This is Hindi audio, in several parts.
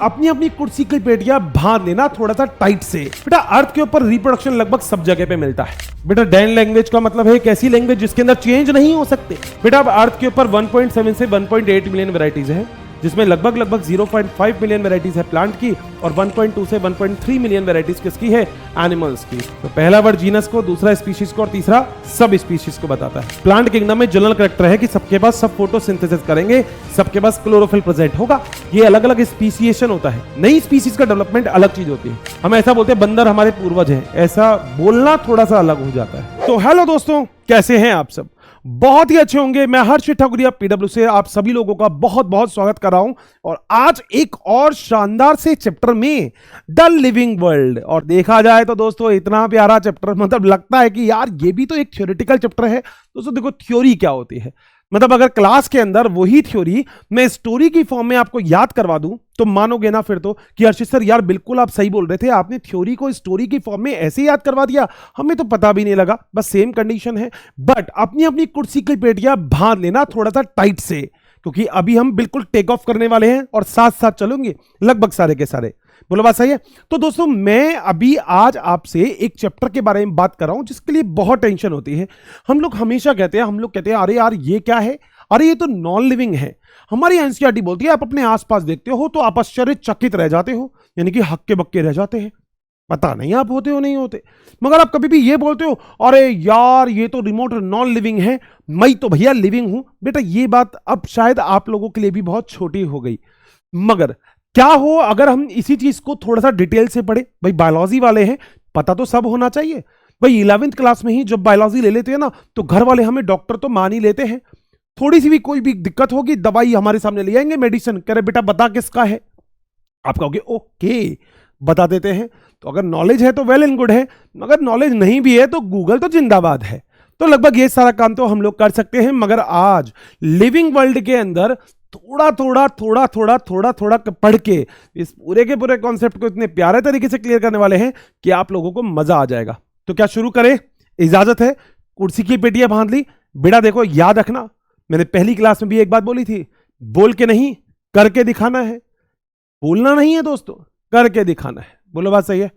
अपनी अपनी कुर्सी की पेटियां बांध लेना थोड़ा सा टाइट से। बेटा अर्थ के ऊपर रिप्रोडक्शन लगभग सब जगह पे मिलता है। बेटा डैन लैंग्वेज का मतलब है एक ऐसी लैंग्वेज जिसके अंदर चेंज नहीं हो सकते। बेटा अब अर्थ के ऊपर 1.7 से 1.8 मिलियन वैरायटीज है, जिसमें लगभग 0.5 मिलियन वैरायटीज है प्लांट की और 1.2 से 1.3 मिलियन वैरायटीज किसकी है, एनिमल्स की। तो पहला वर्ड जीनस को, दूसरा स्पीशीज को और तीसरा सब स्पीशीज को बताता है। प्लांट किंगडम में जनरल कैरेक्टर है कि सबके पास सब फोटोसिंथेसिस करेंगे, सबके पास क्लोरोफिल प्रेजेंट होगा। ये अलग अलग स्पीशिएशन होता है, नई स्पीशीज का डेवलपमेंट अलग चीज होती है। हम ऐसा बोलते हैं बंदर हमारे पूर्वज हैं, ऐसा बोलना थोड़ा सा अलग हो जाता है। तो हेलो दोस्तों, कैसे हैं आप सब? बहुत ही अच्छे होंगे। मैं हर्षित ठाकुरिया पीडब्ल्यू से आप सभी लोगों का बहुत बहुत स्वागत कर रहा हूं और आज एक और शानदार से चैप्टर में द लिविंग वर्ल्ड। और देखा जाए तो दोस्तों इतना प्यारा चैप्टर, मतलब लगता है कि यार ये भी तो एक थ्योरेटिकल चैप्टर है। दोस्तों देखो थ्योरी क्या होती है, मतलब अगर क्लास के अंदर वही थ्योरी मैं स्टोरी की फॉर्म में आपको याद करवा दूं तो मानोगे ना फिर तो कि हर्षित सर यार बिल्कुल आप सही बोल रहे थे, आपने थ्योरी को स्टोरी की फॉर्म में ऐसे याद करवा दिया, हमें तो पता भी नहीं लगा। बस सेम कंडीशन है, बट अपनी अपनी कुर्सी की पेटियां बांध लेना थोड़ा सा टाइट से, क्योंकि अभी हम बिल्कुल टेक ऑफ करने वाले हैं और साथ साथ चलेंगे लगभग सारे के सारे। बोलो बात सही है? तो दोस्तों मैं अभी आज आपसे एक चैप्टर के बारे में बात कर रहा हूं जिसके लिए बहुत टेंशन होती है। हम लोग हमेशा कहते हैं अरे यार ये क्या है, अरे ये तो नॉन लिविंग है। हमारी एनसीईआरटी बोलती है आप अपने आसपास देखते हो तो आप आश्चर्यचकित रह जाते हो, यानी कि हक्के बक्के रह जाते हैं, पता नहीं आप होते हो नहीं होते। मगर आप कभी भी ये बोलते हो अरे यार ये तो रिमोट नॉन लिविंग है, मैं तो भैया लिविंग हूं। बेटा ये बात अब शायद आप लोगों के लिए भी बहुत छोटी हो गई, मगर क्या हो अगर हम इसी चीज को थोड़ा सा डिटेल से पढ़े। भाई बायोलॉजी वाले हैं, पता तो सब होना चाहिए। भाई 11वीं क्लास में ही जब बायोलॉजी ले लेते हैं ना तो घर वाले हमें डॉक्टर तो मान ही लेते हैं। थोड़ी सी भी कोई भी दिक्कत होगी दवाई हमारे सामने ले आएंगे, मेडिसिन, कह रहे बेटा बता किसका है, आप कहोगे ओके बता देते हैं। तो अगर नॉलेज है तो वेल एंड गुड है, मगर नॉलेज नहीं भी है तो गूगल तो जिंदाबाद है। तो लगभग ये सारा काम तो हम लोग कर सकते हैं, मगर आज लिविंग वर्ल्ड के अंदर थोड़ा थोड़ा पढ़ के इस पूरे के पूरे कॉन्सेप्ट को इतने प्यारे तरीके से क्लियर करने वाले हैं कि आप लोगों को मजा आ जाएगा। तो क्या शुरू करें? इजाजत है? कुर्सी की पेटियां बांध ली। बेटा देखो याद रखना, मैंने पहली क्लास में भी एक बात बोली थी, बोल के नहीं करके दिखाना है। बोलना नहीं है दोस्तों, करके दिखाना है। बोलो बात सही है?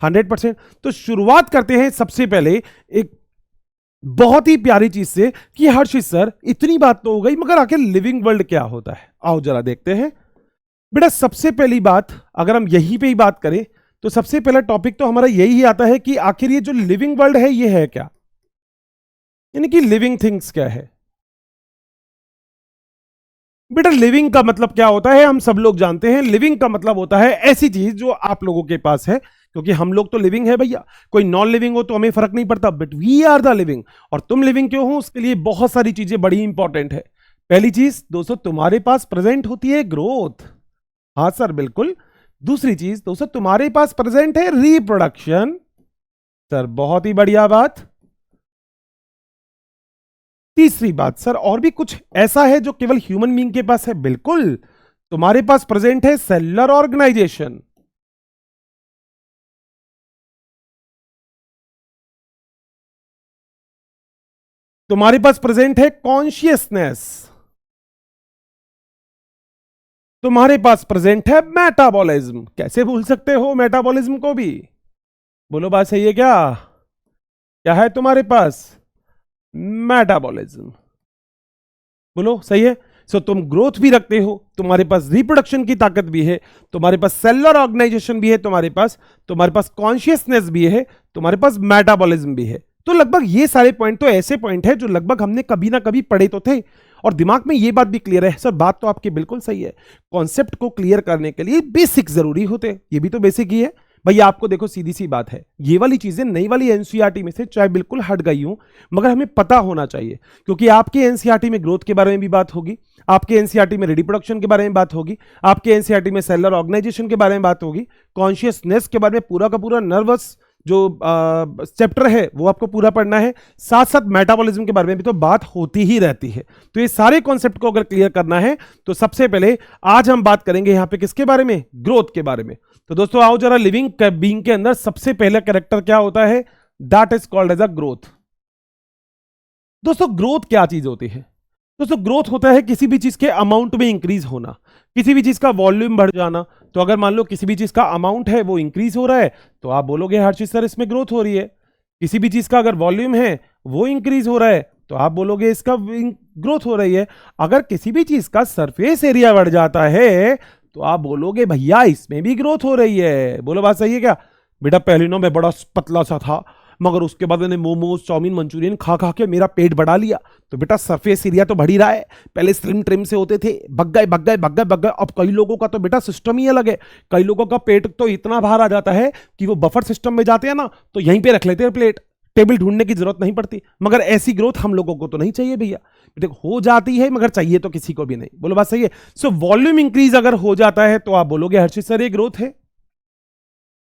100%। तो शुरुआत करते हैं सबसे पहले एक बहुत ही प्यारी चीज से कि हर्षित सर इतनी बात तो हो गई, मगर आखिर लिविंग वर्ल्ड क्या होता है, आओ जरा देखते हैं। बेटा सबसे पहली बात अगर हम यहीं पे ही बात करें तो सबसे पहला टॉपिक तो हमारा यही आता है कि आखिर ये जो लिविंग वर्ल्ड है ये है क्या, यानी कि लिविंग थिंग्स क्या है। बेटा लिविंग का मतलब क्या होता है हम सब लोग जानते हैं। लिविंग का मतलब होता है ऐसी चीज जो आप लोगों के पास है, क्योंकि हम लोग तो लिविंग है भैया, कोई नॉन लिविंग हो तो हमें फर्क नहीं पड़ता, but we are the living. और तुम लिविंग क्यों हो उसके लिए बहुत सारी चीजें बड़ी इंपॉर्टेंट है। पहली चीज दोस्तों तुम्हारे पास प्रेजेंट होती है ग्रोथ, हाँ सर बिल्कुल। दूसरी चीज दोस्तों तुम्हारे पास प्रेजेंट है रिप्रोडक्शन, सर बहुत ही बढ़िया बात। तीसरी बात सर और भी कुछ ऐसा है जो केवल ह्यूमन बीइंग के पास है, बिल्कुल तुम्हारे पास प्रेजेंट है सेलुलर ऑर्गेनाइजेशन। तुम्हारे पास प्रेजेंट है कॉन्शियसनेस, तुम्हारे पास प्रेजेंट है मेटाबॉलिज्म। कैसे भूल सकते हो मेटाबॉलिज्म को भी? बोलो बात सही है क्या? क्या है तुम्हारे पास? मेटाबॉलिज्म। बोलो सही है? सो तुम ग्रोथ भी रखते हो, तुम्हारे पास रिप्रोडक्शन की ताकत भी है, तुम्हारे पास सेलुलर ऑर्गेनाइजेशन भी है, तुम्हारे पास कॉन्शियसनेस भी है, तुम्हारे पास मेटाबॉलिज्म भी है। तो लगभग ये सारे पॉइंट तो ऐसे पॉइंट है जो लगभग हमने कभी ना कभी पढ़े तो थे और दिमाग में ये बात भी क्लियर है। सर बात तो आपकी बिल्कुल सही है, कॉन्सेप्ट को क्लियर करने के लिए बेसिक जरूरी होते हैं, ये भी तो बेसिक ही है भैया। आपको देखो सीधी सी बात है, ये वाली चीजें नई वाली एनसीईआरटी में से चाहे बिल्कुल हट गई हूं, मगर हमें पता होना चाहिए, क्योंकि आपके एनसीईआरटी में ग्रोथ के बारे में भी बात होगी, आपके एनसीईआरटी में रिप्रोडक्शन के बारे में बात होगी, आपके एनसीईआरटी में सेलुलर ऑर्गेनाइजेशन के बारे में बात होगी, कॉन्शियसनेस के बारे में पूरा का पूरा नर्वस जो चैप्टर है वो आपको पूरा पढ़ना है, साथ साथ मेटाबॉलिज्म के बारे में भी तो बात होती ही रहती है। तो ये सारे कॉन्सेप्ट को अगर क्लियर करना है तो सबसे पहले आज हम बात करेंगे यहां पे किसके बारे में? ग्रोथ के बारे में। तो दोस्तों आओ जरा, लिविंग बीइंग के अंदर सबसे पहला कैरेक्टर क्या होता है? That is called as a growth. दोस्तों ग्रोथ क्या चीज होती है? दोस्तों ग्रोथ होता है किसी भी चीज के अमाउंट में इंक्रीज होना, किसी भी चीज का वॉल्यूम बढ़ जाना। तो अगर मान लो किसी भी चीज का अमाउंट है वो इंक्रीज हो रहा है तो आप बोलोगे हर्षित सर इसमें ग्रोथ हो रही है। किसी भी चीज का अगर वॉल्यूम है वो इंक्रीज हो रहा है तो आप बोलोगे इसका ग्रोथ हो रही है। अगर किसी भी चीज का सरफेस एरिया बढ़ जाता है तो आप बोलोगे भैया इसमें भी ग्रोथ हो रही है। बोलो बात सही है क्या? बेटा पहले ना मैं बड़ा पतला सा था, मगर उसके बाद मैंने मोमोज चाउमीन मंचूरियन खा खा के मेरा पेट बढ़ा लिया, तो बेटा सरफेस एरिया तो बढ़ ही रहा है। पहले स्लिम ट्रिम से होते थे, बग गए बग गए बग गए बग गए। अब कई लोगों का तो बेटा सिस्टम ही अलग है। कई लोगों का पेट तो इतना बाहर आ जाता है कि वो बफर सिस्टम में जाते हैं ना तो यहीं पे रख लेते हैं प्लेट, टेबल ढूंढने की जरूरत नहीं पड़ती। मगर ऐसी ग्रोथ हम लोगों को तो नहीं चाहिए भैया। देखो हो जाती है मगर चाहिए तो किसी को भी नहीं। बोलो बात सही है। सो वॉल्यूम इंक्रीज अगर हो जाता है तो आप बोलोगे हर्षित सर ये ग्रोथ है।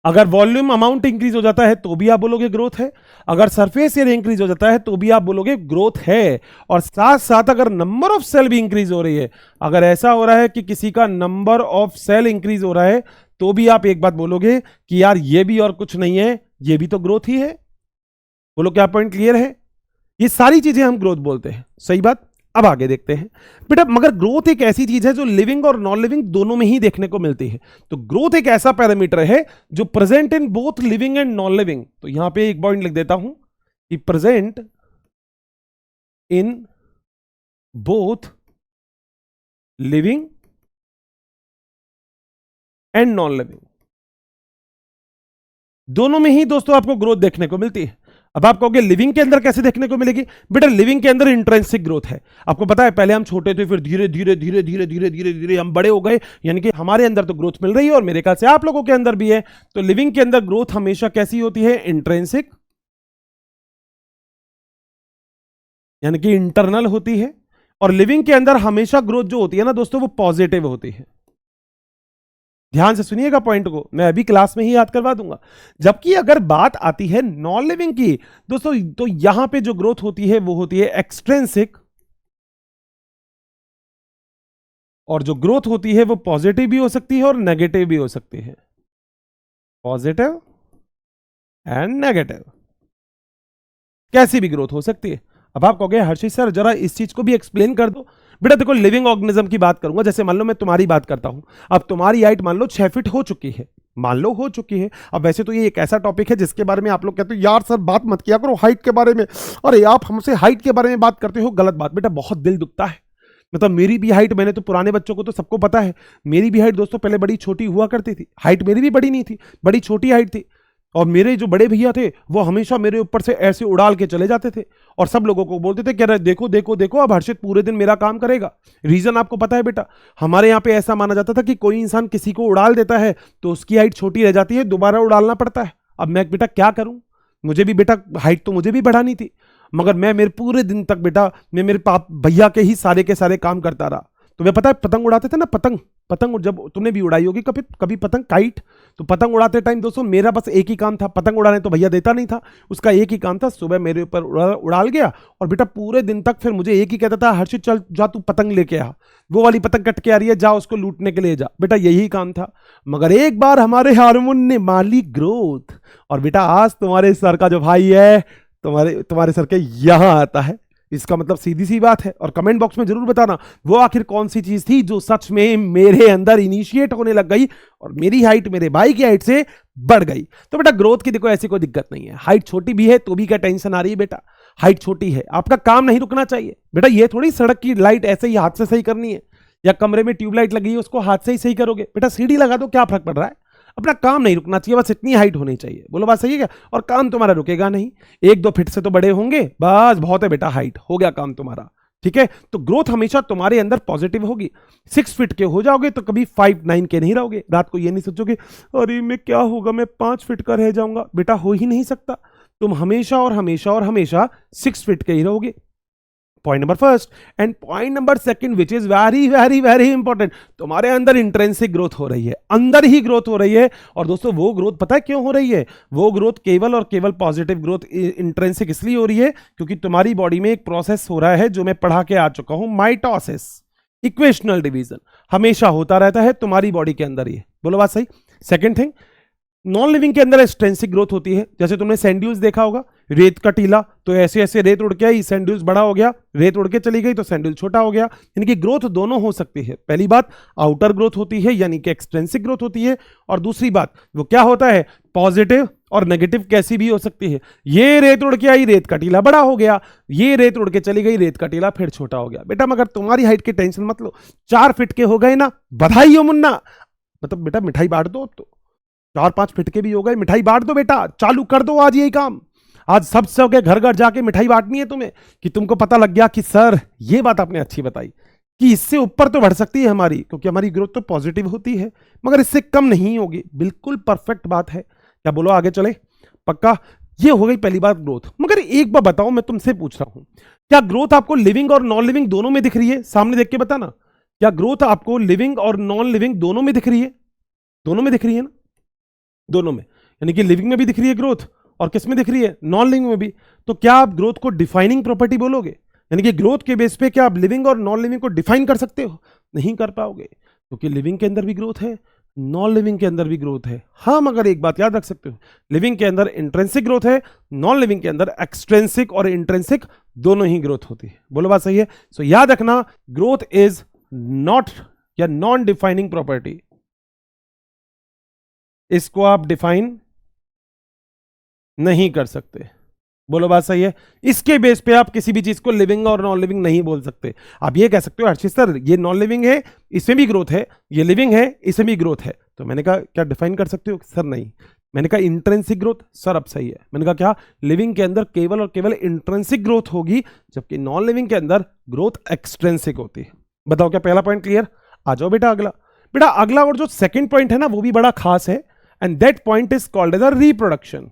अगर वॉल्यूम अमाउंट इंक्रीज हो जाता है तो भी आप बोलोगे ग्रोथ है। अगर सरफेस एरिया इंक्रीज हो जाता है तो भी आप बोलोगे ग्रोथ है। और साथ साथ अगर नंबर ऑफ सेल भी इंक्रीज हो रही है, अगर ऐसा हो रहा है कि किसी का नंबर ऑफ सेल इंक्रीज हो रहा है तो भी आप एक बात बोलोगे कि यार ये भी और कुछ नहीं है, ये भी तो ग्रोथ ही है। बोलो क्या पॉइंट क्लियर है? ये सारी चीजें हम ग्रोथ बोलते हैं। सही बात। अब आगे देखते हैं बेटा, मगर ग्रोथ एक ऐसी चीज है जो लिविंग और नॉन लिविंग दोनों में ही देखने को मिलती है। तो ग्रोथ एक ऐसा पैरामीटर है जो present in both living and non living. तो यहां पे एक पॉइंट लिख देता हूं कि present in both living and non living, दोनों में ही दोस्तों आपको ग्रोथ देखने को मिलती है। अब आप कहोगे लिविंग के अंदर कैसे देखने को मिलेगी? बेटा लिविंग के अंदर इंट्रिंसिक ग्रोथ है। आपको पता है पहले हम छोटे थे, फिर धीरे धीरे धीरे धीरे धीरे धीरे धीरे हम बड़े हो गए, यानी कि हमारे अंदर तो ग्रोथ मिल रही है और मेरे ख्याल से आप लोगों के अंदर भी है। तो लिविंग के अंदर ग्रोथ हमेशा कैसी होती है? इंट्रिंसिक, यानी कि इंटरनल होती है। और लिविंग के अंदर हमेशा ग्रोथ जो होती है ना दोस्तों वो पॉजिटिव होती है। ध्यान से सुनिएगा पॉइंट को, मैं अभी क्लास में ही याद करवा दूंगा। जबकि अगर बात आती है नॉन लिविंग की दोस्तों, तो यहां पे जो ग्रोथ होती है वो होती है एक्सट्रिंसिक, और जो ग्रोथ होती है वो पॉजिटिव भी हो सकती है और नेगेटिव भी हो सकती है। पॉजिटिव एंड नेगेटिव, कैसी भी ग्रोथ हो सकती है। अब आप कहोगे हर्षित सर जरा इस चीज को भी एक्सप्लेन कर दो। बेटा देखो लिविंग ऑर्गेनिज्म की बात करूंगा। जैसे मान लो मैं तुम्हारी बात करता हूं, अब तुम्हारी हाइट मान लो 6 फीट हो चुकी है, मान लो हो चुकी है। अब वैसे तो ये एक ऐसा टॉपिक है जिसके बारे में आप लोग कहते हो यार सर बात मत किया करो हाइट के बारे में, अरे आप हमसे हाइट के बारे में बात करते हो, गलत बात। बेटा बहुत दिल दुखता है, मतलब मेरी भी हाइट, मैंने तो पुराने बच्चों को तो सबको पता है मेरी भी हाइट दोस्तों पहले बड़ी छोटी हुआ करती थी। हाइट मेरी भी बड़ी नहीं थी, बड़ी छोटी हाइट थी। और मेरे जो बड़े भैया थे वो हमेशा मेरे ऊपर से ऐसे उड़ाल के चले जाते थे और सब लोगों को बोलते थे कि अरे देखो देखो देखो अब हर्षित पूरे दिन मेरा काम करेगा। रीजन आपको पता है बेटा, हमारे यहाँ पे ऐसा माना जाता था कि कोई इंसान किसी को उड़ाल देता है तो उसकी हाइट छोटी रह जाती है, दोबारा उड़ालना पड़ता है। अब मैं बेटा क्या करूं, मुझे भी बेटा हाइट तो मुझे भी बढ़ानी थी, मगर मैं मेरे पूरे दिन तक बेटा मैं मेरे पाप भैया के ही सारे के सारे काम करता रहा। तुम्हें पता है पतंग उड़ाते थे ना, पतंग पतंग जब तुमने भी उड़ाई होगी कभी कभी पतंग, काइट। तो पतंग उड़ाते टाइम दोस्तों मेरा बस एक ही काम था, पतंग उड़ाने तो भैया देता नहीं था, उसका एक ही काम था सुबह मेरे ऊपर उड़ाल गया और बेटा पूरे दिन तक फिर मुझे एक ही कहता था हर्षित चल जा तू पतंग लेके आ, वो वाली पतंग कट के आ रही है जा उसको लूटने के लिए जा। बेटा यही काम था। मगर एक बार हमारे हार्मोन ने माली ग्रोथ, और बेटा आज तुम्हारे सर का जो भाई है तुम्हारे सर के यहां आता है। इसका मतलब सीधी सी बात है। और कमेंट बॉक्स में जरूर बताना वो आखिर कौन सी चीज थी जो सच में मेरे अंदर इनिशिएट होने लग गई और मेरी हाइट मेरे भाई की हाइट से बढ़ गई। तो बेटा ग्रोथ की देखो ऐसी कोई दिक्कत नहीं है, हाइट छोटी भी है तो भी क्या टेंशन आ रही है बेटा, हाइट छोटी है आपका काम नहीं रुकना चाहिए। बेटा ये थोड़ी सड़क की लाइट ऐसे ही हाथ से सही करनी है, या कमरे में ट्यूबलाइट लगी है उसको हाथ से ही सही करोगे। बेटा सीढ़ी लगा दो, क्या फर्क पड़ रहा है, अपना काम नहीं रुकना चाहिए, बस इतनी हाइट होनी चाहिए। बोलो बात सही है क्या? और काम तुम्हारा रुकेगा नहीं, 1-2 फीट से तो बड़े होंगे, बस बहुत है बेटा, हाइट हो गया काम तुम्हारा। ठीक है, तो ग्रोथ हमेशा तुम्हारे अंदर पॉजिटिव होगी। 6 फीट के हो जाओगे तो कभी 5-9 के नहीं रहोगे। रात को ये नहीं सोचोगे अरे मैं क्या होगा मैं 5 फीट का रह जाऊंगा, बेटा हो ही नहीं सकता। तुम हमेशा और हमेशा और हमेशा 6 फीट के ही रहोगे। Point number first. And point number second which is very very very important, तुम्हारे अंदर इंट्रिंसिक ग्रोथ हो रही है, अंदर ही ग्रोथ हो रही है। और दोस्तों वो ग्रोथ पता है क्यों हो रही है? वो ग्रोथ केवल और केवल पॉजिटिव ग्रोथ इंट्रिंसिक इसलिए हो रही है क्योंकि तुम्हारी बॉडी में एक प्रोसेस हो रहा है जो मैं पढ़ा के आ चुका हूं, माइटोसिस, इक्वेशनल डिवीजन हमेशा होता रहता है तुम्हारी बॉडी के अंदर ही। बोलो बात सही। सेकेंड थिंग, नॉन लिविंग के अंदर एक्सट्रेंसिक ग्रोथ होती है, जैसे तुमने सैंड्यूज देखा होगा, रेत का टीला, तो ऐसे ऐसे रेत उड़ के आई, सैंड्यूज बड़ा हो गया, रेत उड़ के चली गई तो सैंड्यूज छोटा हो गया। यानी कि ग्रोथ दोनों हो सकती है। पहली बात आउटर ग्रोथ होती है यानी कि एक्सट्रेंसिक ग्रोथ होती है, और दूसरी बात वो क्या होता है, पॉजिटिव और नेगेटिव कैसी भी हो सकती है। ये रेत उड़ के आई, रेत का टीला बड़ा हो गया, ये रेत उड़ के चली गई, रेत का टीला फिर छोटा हो गया। बेटा मगर तुम्हारी हाइट की टेंशन मत लो, 4 फीट के हो गए ना, बधाई हो मुन्ना, मतलब बेटा मिठाई बांट दो, तो 4-5 फीट के भी हो गए, मिठाई बांट दो बेटा, चालू कर दो आज यही काम। आज सबके घर घर जाके मिठाई बांटनी है तुम्हें, कि तुमको पता लग गया कि सर ये बात आपने अच्छी बताई कि इससे ऊपर तो बढ़ सकती है हमारी, क्योंकि हमारी ग्रोथ तो पॉजिटिव होती है, मगर इससे कम नहीं होगी। बिल्कुल परफेक्ट बात है। क्या बोलो आगे चले? पक्का? ये हो गई पहली बात ग्रोथ। मगर एक बार बताओ, मैं तुमसे पूछ रहा हूं, क्या ग्रोथ आपको लिविंग और नॉन लिविंग दोनों में दिख रही है? सामने देख के बताना, क्या ग्रोथ आपको लिविंग और नॉन लिविंग दोनों में दिख रही है? दोनों में दिख रही है ना? दोनों में, यानी कि लिविंग में भी दिख रही है ग्रोथ, और किस में दिख रही है? नॉन लिविंग में भी। तो क्या आप ग्रोथ को डिफाइनिंग प्रॉपर्टी बोलोगे? यानी कि ग्रोथ के बेस पे क्या आप लिविंग और नॉन लिविंग को डिफाइन कर सकते हो? नहीं कर पाओगे, क्योंकि लिविंग के अंदर भी ग्रोथ है, नॉन लिविंग के अंदर भी ग्रोथ है। हाँ, मगर एक बात याद रख सकते हो, लिविंग के अंदर इंट्रिंसिक ग्रोथ है, नॉन लिविंग के अंदर एक्सट्रिंसिक और इंट्रिंसिक दोनों ही ग्रोथ होती है। बोलो बात सही है? सो याद रखना, ग्रोथ इज नॉट या नॉन डिफाइनिंग प्रॉपर्टी, इसको आप डिफाइन नहीं कर सकते। बोलो बात सही है? इसके बेस पे आप किसी भी चीज को लिविंग और नॉन लिविंग नहीं बोल सकते। आप ये कह सकते हो हर्षित सर ये नॉन लिविंग है, इसमें भी ग्रोथ है, ये लिविंग है, इसमें भी ग्रोथ है। तो मैंने कहा क्या डिफाइन कर सकते हो? सर नहीं। मैंने कहा इंट्रिंसिक ग्रोथ, सर अब सही है। मैंने कहा क्या लिविंग के अंदर केवल और केवल इंट्रिंसिक ग्रोथ होगी, जबकि नॉन लिविंग के अंदर ग्रोथ एक्सट्रिंसिक होती है। बताओ क्या पहला पॉइंट क्लियर? आ जाओ बेटा अगला। बेटा अगला और जो सेकंड पॉइंट है ना, वो भी बड़ा खास है, and that point is called as a reproduction.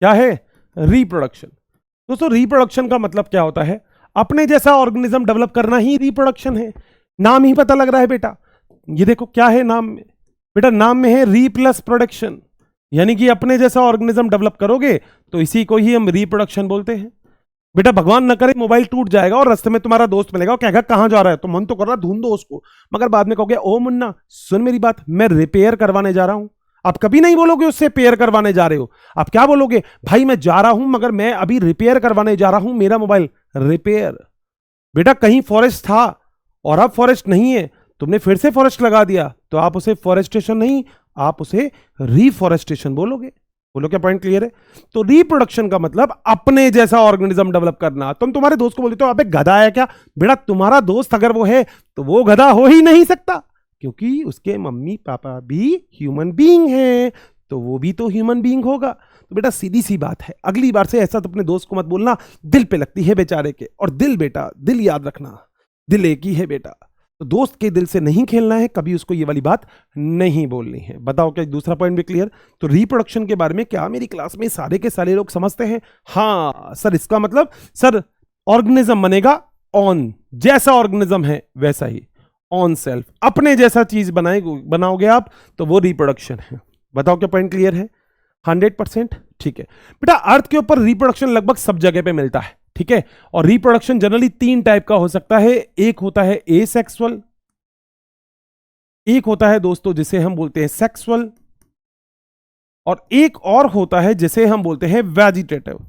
क्या है? रिप्रोडक्शन। दोस्तों रिप्रोडक्शन का मतलब क्या होता है? अपने जैसा ऑर्गेनिज्म डेवलप करना ही रिप्रोडक्शन है। नाम ही पता लग रहा है बेटा। ये देखो क्या है नाम में, बेटा नाम में है री प्लस प्रोडक्शन, यानी कि अपने जैसा ऑर्गेनिज्म डेवलप करोगे तो इसी को ही हम रिप्रोडक्शन बोलते हैं। बेटा भगवान न करे मोबाइल टूट जाएगा और रास्ते में तुम्हारा दोस्त मिलेगा और कहेगा कहां जा रहा है, तो मन तो कर रहा ढूंढ दो उसको, मगर बाद में कहोगे ओ मुन्ना सुन मेरी बात, मैं रिपेयर करवाने जा रहा हूं। आप कभी नहीं बोलोगे उससे पेयर करवाने जा रहे हो, आप क्या बोलोगे? भाई मैं जा रहा हूं मगर मैं अभी रिपेयर करवाने जा रहा हूं मेरा मोबाइल। रिपेयर। बेटा कहीं फॉरेस्ट था और अब फॉरेस्ट नहीं है, तुमने फिर से फॉरेस्ट लगा दिया, तो आप उसे फॉरेस्टेशन नहीं, आप उसे रीफॉरेस्टेशन बोलोगे। बोलो क्या पॉइंट क्लियर है? तो रिप्रोडक्शन का मतलब अपने जैसा ऑर्गेनिज्म डेवलप करना। तुम तुम्हारे दोस्त को बोलते हो अबे गधा है क्या? बेटा तुम्हारा दोस्त अगर वो है तो वो गधा हो ही नहीं सकता, क्योंकि उसके मम्मी पापा भी ह्यूमन बीइंग हैं, तो वो भी तो ह्यूमन बीइंग होगा। तो बेटा सीधी सी बात है, अगली बार से ऐसा तो अपने दोस्त को मत बोलना, दिल पे लगती है बेचारे के। और दिल बेटा, दिल याद रखना, दिल एक ही है बेटा, तो दोस्त के दिल से नहीं खेलना है, कभी उसको ये वाली बात नहीं बोलनी है। बताओ क्या दूसरा पॉइंट भी क्लियर? तो रिप्रोडक्शन के बारे में क्या मेरी क्लास में सारे के सारे लोग समझते हैं? हाँ सर, इसका मतलब सर ऑर्गेनिज्म बनेगा ऑन, जैसा ऑर्गेनिज्म है वैसा ही, ऑन सेल्फ, अपने जैसा चीज बनाओगे आप तो वो रिप्रोडक्शन है। बताओ क्या पॉइंट क्लियर है? 100%? ठीक है बेटा, अर्थ के ऊपर रिप्रोडक्शन लगभग सब जगह पे मिलता है, ठीक है। और रिप्रोडक्शन जनरली 3 टाइप का हो सकता है। एक होता है एसेक्सुअल, एक होता है दोस्तों जिसे हम बोलते हैं सेक्सुअल, और एक और होता है जिसे हम बोलते हैं वेजिटेटिव।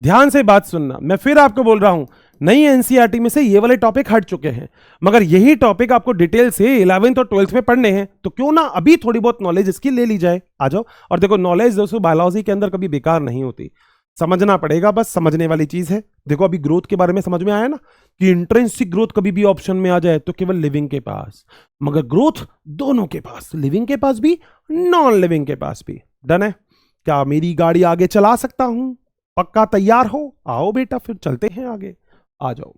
ध्यान से बात सुनना, मैं फिर आपको बोल रहा हूं, नई एनसीईआरटी में से ये वाले टॉपिक हट चुके हैं, मगर यही टॉपिक आपको डिटेल से 11th और 12th में पढ़ने हैं, तो क्यों ना अभी थोड़ी बहुत नॉलेज इसकी ले ली जाए। आ जाओ। और देखो नॉलेज दोस्तों बायोलॉजी के अंदर कभी बेकार नहीं होती, समझना पड़ेगा, बस समझने वाली चीज है। देखो अभी ग्रोथ के बारे में समझ में आया ना, कि इंट्रिंसिक ग्रोथ कभी भी ऑप्शन में आ जाए तो केवल लिविंग के पास, मगर ग्रोथ दोनों के पास, लिविंग के पास भी, नॉन लिविंग के पास भी। डन है? क्या मेरी गाड़ी आगे चला सकता हूं? पक्का तैयार हो? आओ बेटा फिर चलते हैं आगे, आ जाओ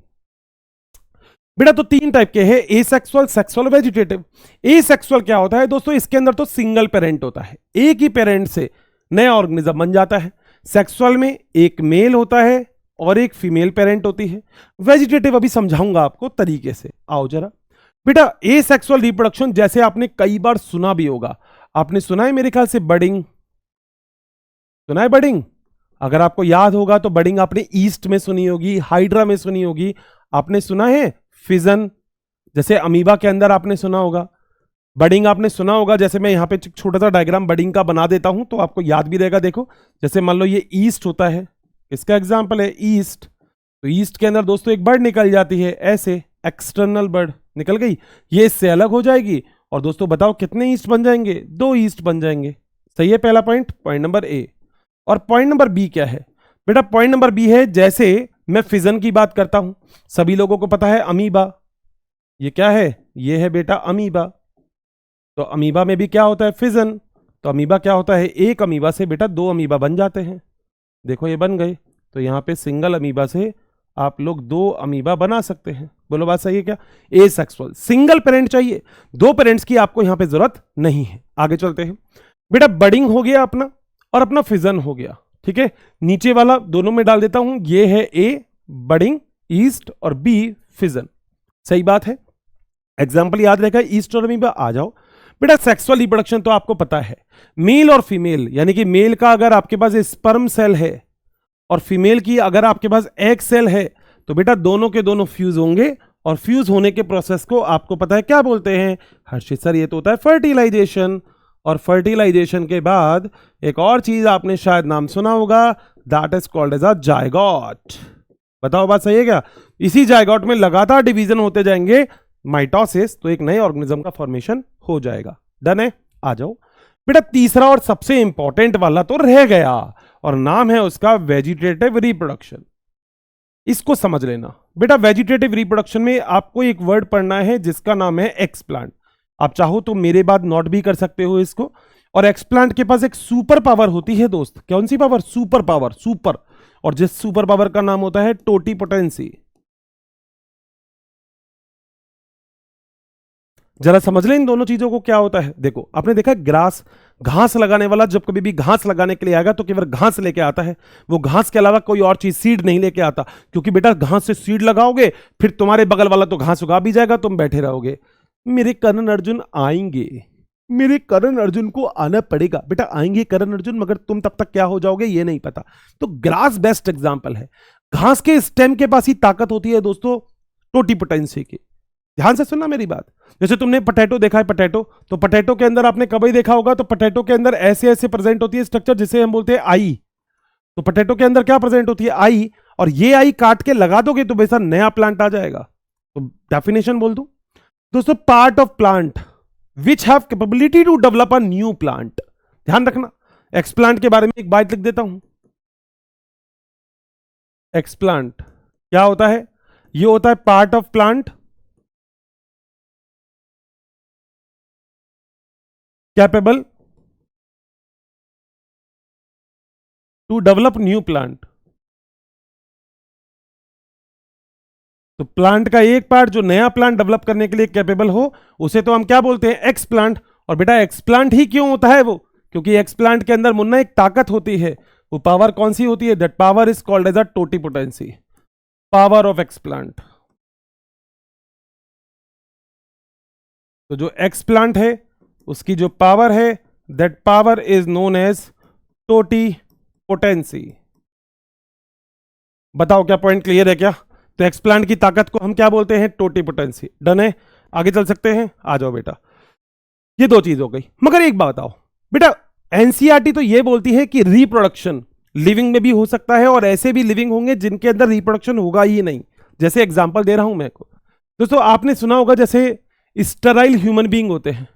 बेटा। तो 3 टाइप के हैं, एसेक्सुअल, सेक्सुअल, वेजिटेटिव। एसेक्सुअल क्या होता है दोस्तों? इसके अंदर तो सिंगल पेरेंट होता है, एक ही पेरेंट से नया ऑर्गेनिज्म बन जाता है। सेक्सुअल में एक मेल होता है और एक फीमेल पेरेंट होती है। वेजिटेटिव अभी समझाऊंगा आपको तरीके से, आओ जरा बेटा। एसेक्सुअल रिप्रोडक्शन जैसे आपने कई बार सुना भी होगा, आपने सुना है मेरे ख्याल से बडिंग, सुना है बडिंग? अगर आपको याद होगा तो बडिंग आपने ईस्ट में सुनी होगी, हाइड्रा में सुनी होगी। आपने सुना है फिजन, जैसे अमीबा के अंदर आपने सुना होगा। बडिंग आपने सुना होगा, जैसे मैं यहाँ पे छोटा सा डायग्राम बडिंग का बना देता हूं तो आपको याद भी रहेगा। देखो जैसे मान लो ये ईस्ट होता है, इसका एग्जाम्पल है ईस्ट, तो ईस्ट के अंदर दोस्तों एक बर्ड निकल जाती है, ऐसे एक्सटर्नल बर्ड निकल गई, ये इससे अलग हो जाएगी। और दोस्तों बताओ कितने ईस्ट बन जाएंगे? 2 ईस्ट बन जाएंगे। सही है पहला पॉइंट, पॉइंट नंबर ए। और पॉइंट नंबर बी क्या है बेटा? पॉइंट नंबर बी है, जैसे मैं फिजन की बात करता हूं, सभी लोगों को पता है अमीबा, ये क्या है? ये है बेटा अमीबा। तो अमीबा में भी क्या होता है? फिजन। तो अमीबा क्या होता है? एक अमीबा से बेटा 2 अमीबा बन जाते हैं। देखो ये बन गए, तो यहां पे सिंगल अमीबा से आप लोग 2 अमीबा बना सकते हैं। बोलो बात सही है क्या? ए सेक्सुअल, सिंगल पेरेंट चाहिए, 2 पेरेंट्स की आपको यहां पे जरूरत नहीं है। आगे चलते हैं बेटा, बडिंग हो गया अपना और अपना फिजन हो गया, ठीक है। नीचे वाला दोनों में डाल देता हूं, ये है ए बडिंग ईस्ट और बी फिजन। सही बात है, एग्जाम्पल याद रहेगा ईस्ट और अमीबा। आ जाओ बेटा, सेक्सुअल रिप्रोडक्शन तो आपको पता है, मेल और फीमेल, यानी कि मेल का अगर आपके पास स्पर्म सेल है और फीमेल की अगर आपके पास एग सेल है, तो बेटा दोनों के दोनों फ्यूज होंगे, और फ्यूज होने के प्रोसेस को आपको पता है क्या बोलते हैं? हर्षित सर, ये तो होता है फर्टिलाइजेशन। और फर्टिलाइजेशन के बाद एक और चीज आपने शायद नाम सुना होगा, that is called as a zygote. बताओ बात सही है क्या? इसी जायगोट में लगातार डिवीजन होते जाएंगे, माइटोसिस, तो एक नए ऑर्गेनिज्म का फॉर्मेशन हो जाएगा। डन है? आ जाओ बेटा, तीसरा और सबसे इंपॉर्टेंट वाला तो रह गया, और नाम है उसका वेजिटेटिव रिप्रोडक्शन। इसको समझ लेना बेटा, वेजिटेटिव रिप्रोडक्शन में आपको एक वर्ड पढ़ना है जिसका नाम है एक्सप्लांट। आप चाहो तो मेरे बाद नोट भी कर सकते हो इसको। और एक्सप्लांट के पास एक सुपर पावर होती है दोस्त। कौन सी पावर? Super power, super. और जिस सुपर पावर का नाम होता है टोटीपोटेंसी। जरा समझ लें इन दोनों चीजों को क्या होता है। देखो आपने देखा ग्रास, घास लगाने वाला जब कभी भी घास लगाने के लिए आएगा तो केवल घास लेके आता है, वो घास के अलावा कोई और चीज सीड नहीं लेके आता, क्योंकि बेटा घास से सीड लगाओगे फिर तुम्हारे बगल वाला तो घास उगा भी जाएगा, तुम बैठे रहोगे। मेरे करण अर्जुन आएंगे, मेरे करण अर्जुन को आना पड़ेगा बेटा, आएंगे करण अर्जुन, मगर तुम तब तक क्या हो जाओगे ये नहीं पता। तो ग्रास बेस्ट एग्जाम्पल है। घास के स्टेम के पास ही ताकत होती है दोस्तों टोटीपोटेंसी की। ध्यान से सुनना मेरी बात। जैसे तुमने पोटैटो देखा है, पोटैटो, तो पोटैटो के अंदर आपने कभी देखा होगा, तो पोटैटो के अंदर ऐसे ऐसे प्रेजेंट होती है स्ट्रक्चर जिसे हम बोलते हैं आई। तो पोटैटो के अंदर क्या प्रेजेंट होती है? आई। और ये आई काट के लगा दोगे तो वैसा नया प्लांट आ जाएगा। तो डेफिनेशन बोल दूं दोस्तों, part of plant which have capability to develop a new plant. ध्यान रखना, एक्सप्लांट के बारे में एक बात लिख देता हूं। एक्सप्लांट क्या होता है? ये होता है part of plant capable to develop new plant. तो प्लांट का एक पार्ट जो नया प्लांट डेवलप करने के लिए कैपेबल हो, उसे तो हम क्या बोलते हैं? X plant. और बेटा एक्स प्लांट ही क्यों होता है वो? क्योंकि एक्स प्लांट के अंदर मुन्ना एक ताकत होती है। वो पावर कौन सी होती है? That power is called as a totipotency, power of explant. तो जो एक्स प्लांट है उसकी जो पावर है, that power is known as totipotency. बताओ क्या पॉइंट क्लियर है क्या? तो एक्सप्लांट की ताकत को हम क्या बोलते हैं? टोटीपोटेंसी। डन है? आगे चल सकते हैं? आ जाओ बेटा, ये 2 चीज हो गई। मगर एक बात बताओ बेटा, एनसीईआरटी तो ये बोलती है कि रिप्रोडक्शन लिविंग में भी हो सकता है, और ऐसे भी लिविंग होंगे जिनके अंदर रिप्रोडक्शन होगा ही नहीं। जैसे एग्जांपल दे रहा हूं मैं को दोस्तों, आपने सुना होगा जैसे स्टेराइल ह्यूमन बीइंग होते हैं,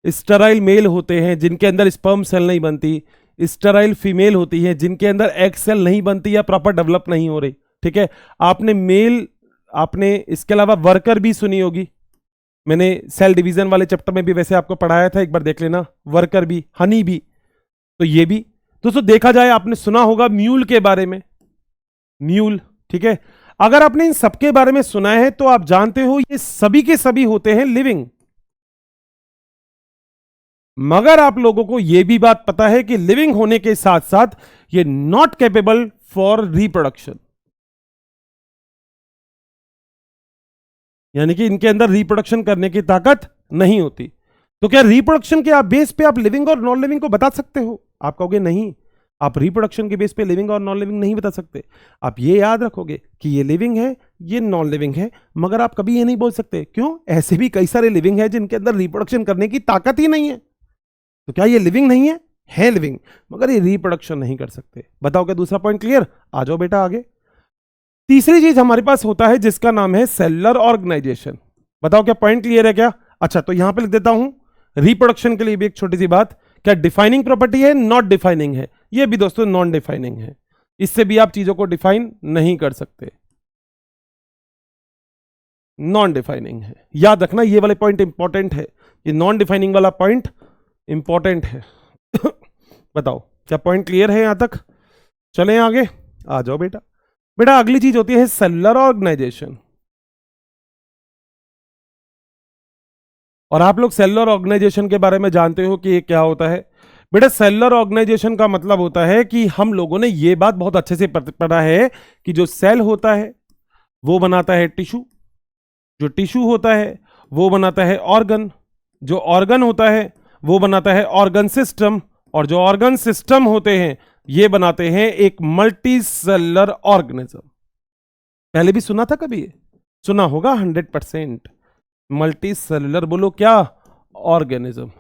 स्टेराइल मेल होते हैं जिनके अंदर स्पर्म सेल नहीं बनती, स्टेराइल फीमेल होती है जिनके अंदर एग सेल नहीं बनती या प्रॉपर डेवलप नहीं हो रही। ठीक है, आपने इसके अलावा वर्कर भी सुनी होगी, मैंने सेल डिवीजन वाले चैप्टर में भी वैसे आपको पढ़ाया था, एक बार देख लेना। वर्कर भी, हनी भी, तो ये भी दोस्तों देखा जाए आपने सुना होगा म्यूल के बारे में, म्यूल। ठीक है, अगर आपने इन सबके बारे में सुना है तो आप जानते हो ये सभी के सभी होते हैं लिविंग। मगर आप लोगों को यह भी बात पता है कि लिविंग होने के साथ साथ ये नॉट कैपेबल फॉर रिप्रोडक्शन, यानी कि इनके अंदर रिप्रोडक्शन करने की ताकत नहीं होती। तो क्या रिप्रोडक्शन के आप बेस पे आप लिविंग और नॉन लिविंग को बता सकते हो? आप कहोगे नहीं, आप रिप्रोडक्शन के बेस पे लिविंग और नॉन लिविंग नहीं बता सकते। आप ये याद रखोगे कि ये लिविंग है, ये नॉन लिविंग है, मगर आप कभी ये नहीं बोल सकते। क्यों? ऐसे भी कई सारे लिविंग है जिनके अंदर रिप्रोडक्शन करने की ताकत ही नहीं है। तो क्या ये लिविंग नहीं है? है लिविंग, मगर ये रिप्रोडक्शन नहीं कर सकते। बताओ क्या दूसरा पॉइंट क्लियर? आ जाओ बेटा आगे। तीसरी चीज हमारे पास होता है जिसका नाम है सेलुलर ऑर्गेनाइजेशन। बताओ क्या पॉइंट क्लियर है क्या? अच्छा, तो यहां पे लिख देता हूं रिप्रोडक्शन के लिए भी एक छोटी सी बात, क्या डिफाइनिंग प्रॉपर्टी है, नॉट डिफाइनिंग है? ये भी दोस्तों नॉन डिफाइनिंग है, इससे भी आप चीजों को डिफाइन नहीं कर सकते, नॉन डिफाइनिंग है। याद रखना ये वाले पॉइंट इंपॉर्टेंट है, ये नॉन डिफाइनिंग वाला पॉइंट इंपॉर्टेंट है। बताओ क्या पॉइंट क्लियर है यहां तक? चलें आगे, आ जाओ बेटा। बेटा अगली चीज होती है सेलुलर ऑर्गेनाइजेशन। और आप लोग सेलुलर ऑर्गेनाइजेशन के बारे में जानते हो कि ये क्या होता है। बेटा सेलुलर ऑर्गेनाइजेशन का मतलब होता है कि हम लोगों ने ये बात बहुत अच्छे से पढ़ा है कि जो सेल होता है वो बनाता है टिश्यू, जो टिश्यू होता है वो बनाता है ऑर्गन, जो ऑर्गन होता है वो बनाता है ऑर्गन सिस्टम, और जो ऑर्गन सिस्टम होते हैं ये बनाते हैं एक मल्टी सेलुलर ऑर्गेनिज्म। पहले भी सुना था कभी? सुना होगा 100%। मल्टी सेलुलर बोलो क्या? ऑर्गेनिज्म।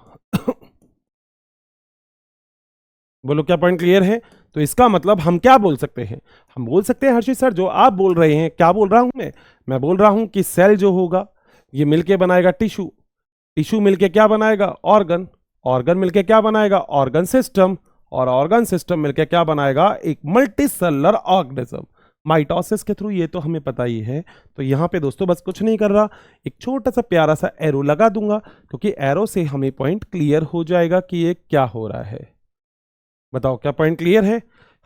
बोलो क्या पॉइंट क्लियर है? तो इसका मतलब हम क्या बोल सकते हैं? हम बोल सकते हैं हर्षित सर जो आप बोल रहे हैं, क्या बोल रहा हूं मैं बोल रहा हूं कि सेल जो होगा ये मिलके बनाएगा टिश्यू, टिश्यू मिलके क्या बनाएगा? ऑर्गन, ऑर्गन मिलके क्या बनाएगा? ऑर्गन सिस्टम, और ऑर्गन सिस्टम मिलके क्या बनाएगा? एक मल्टी सेलुलर ऑर्गेनिज्म। माइटोसिस के थ्रू, ये तो हमें पता ही है। तो यहां पे दोस्तों बस कुछ नहीं कर रहा, एक छोटा सा प्यारा सा एरो लगा दूंगा, क्योंकि एरो से हमें पॉइंट क्लियर हो जाएगा कि ये क्या हो रहा है। बताओ क्या पॉइंट क्लियर है?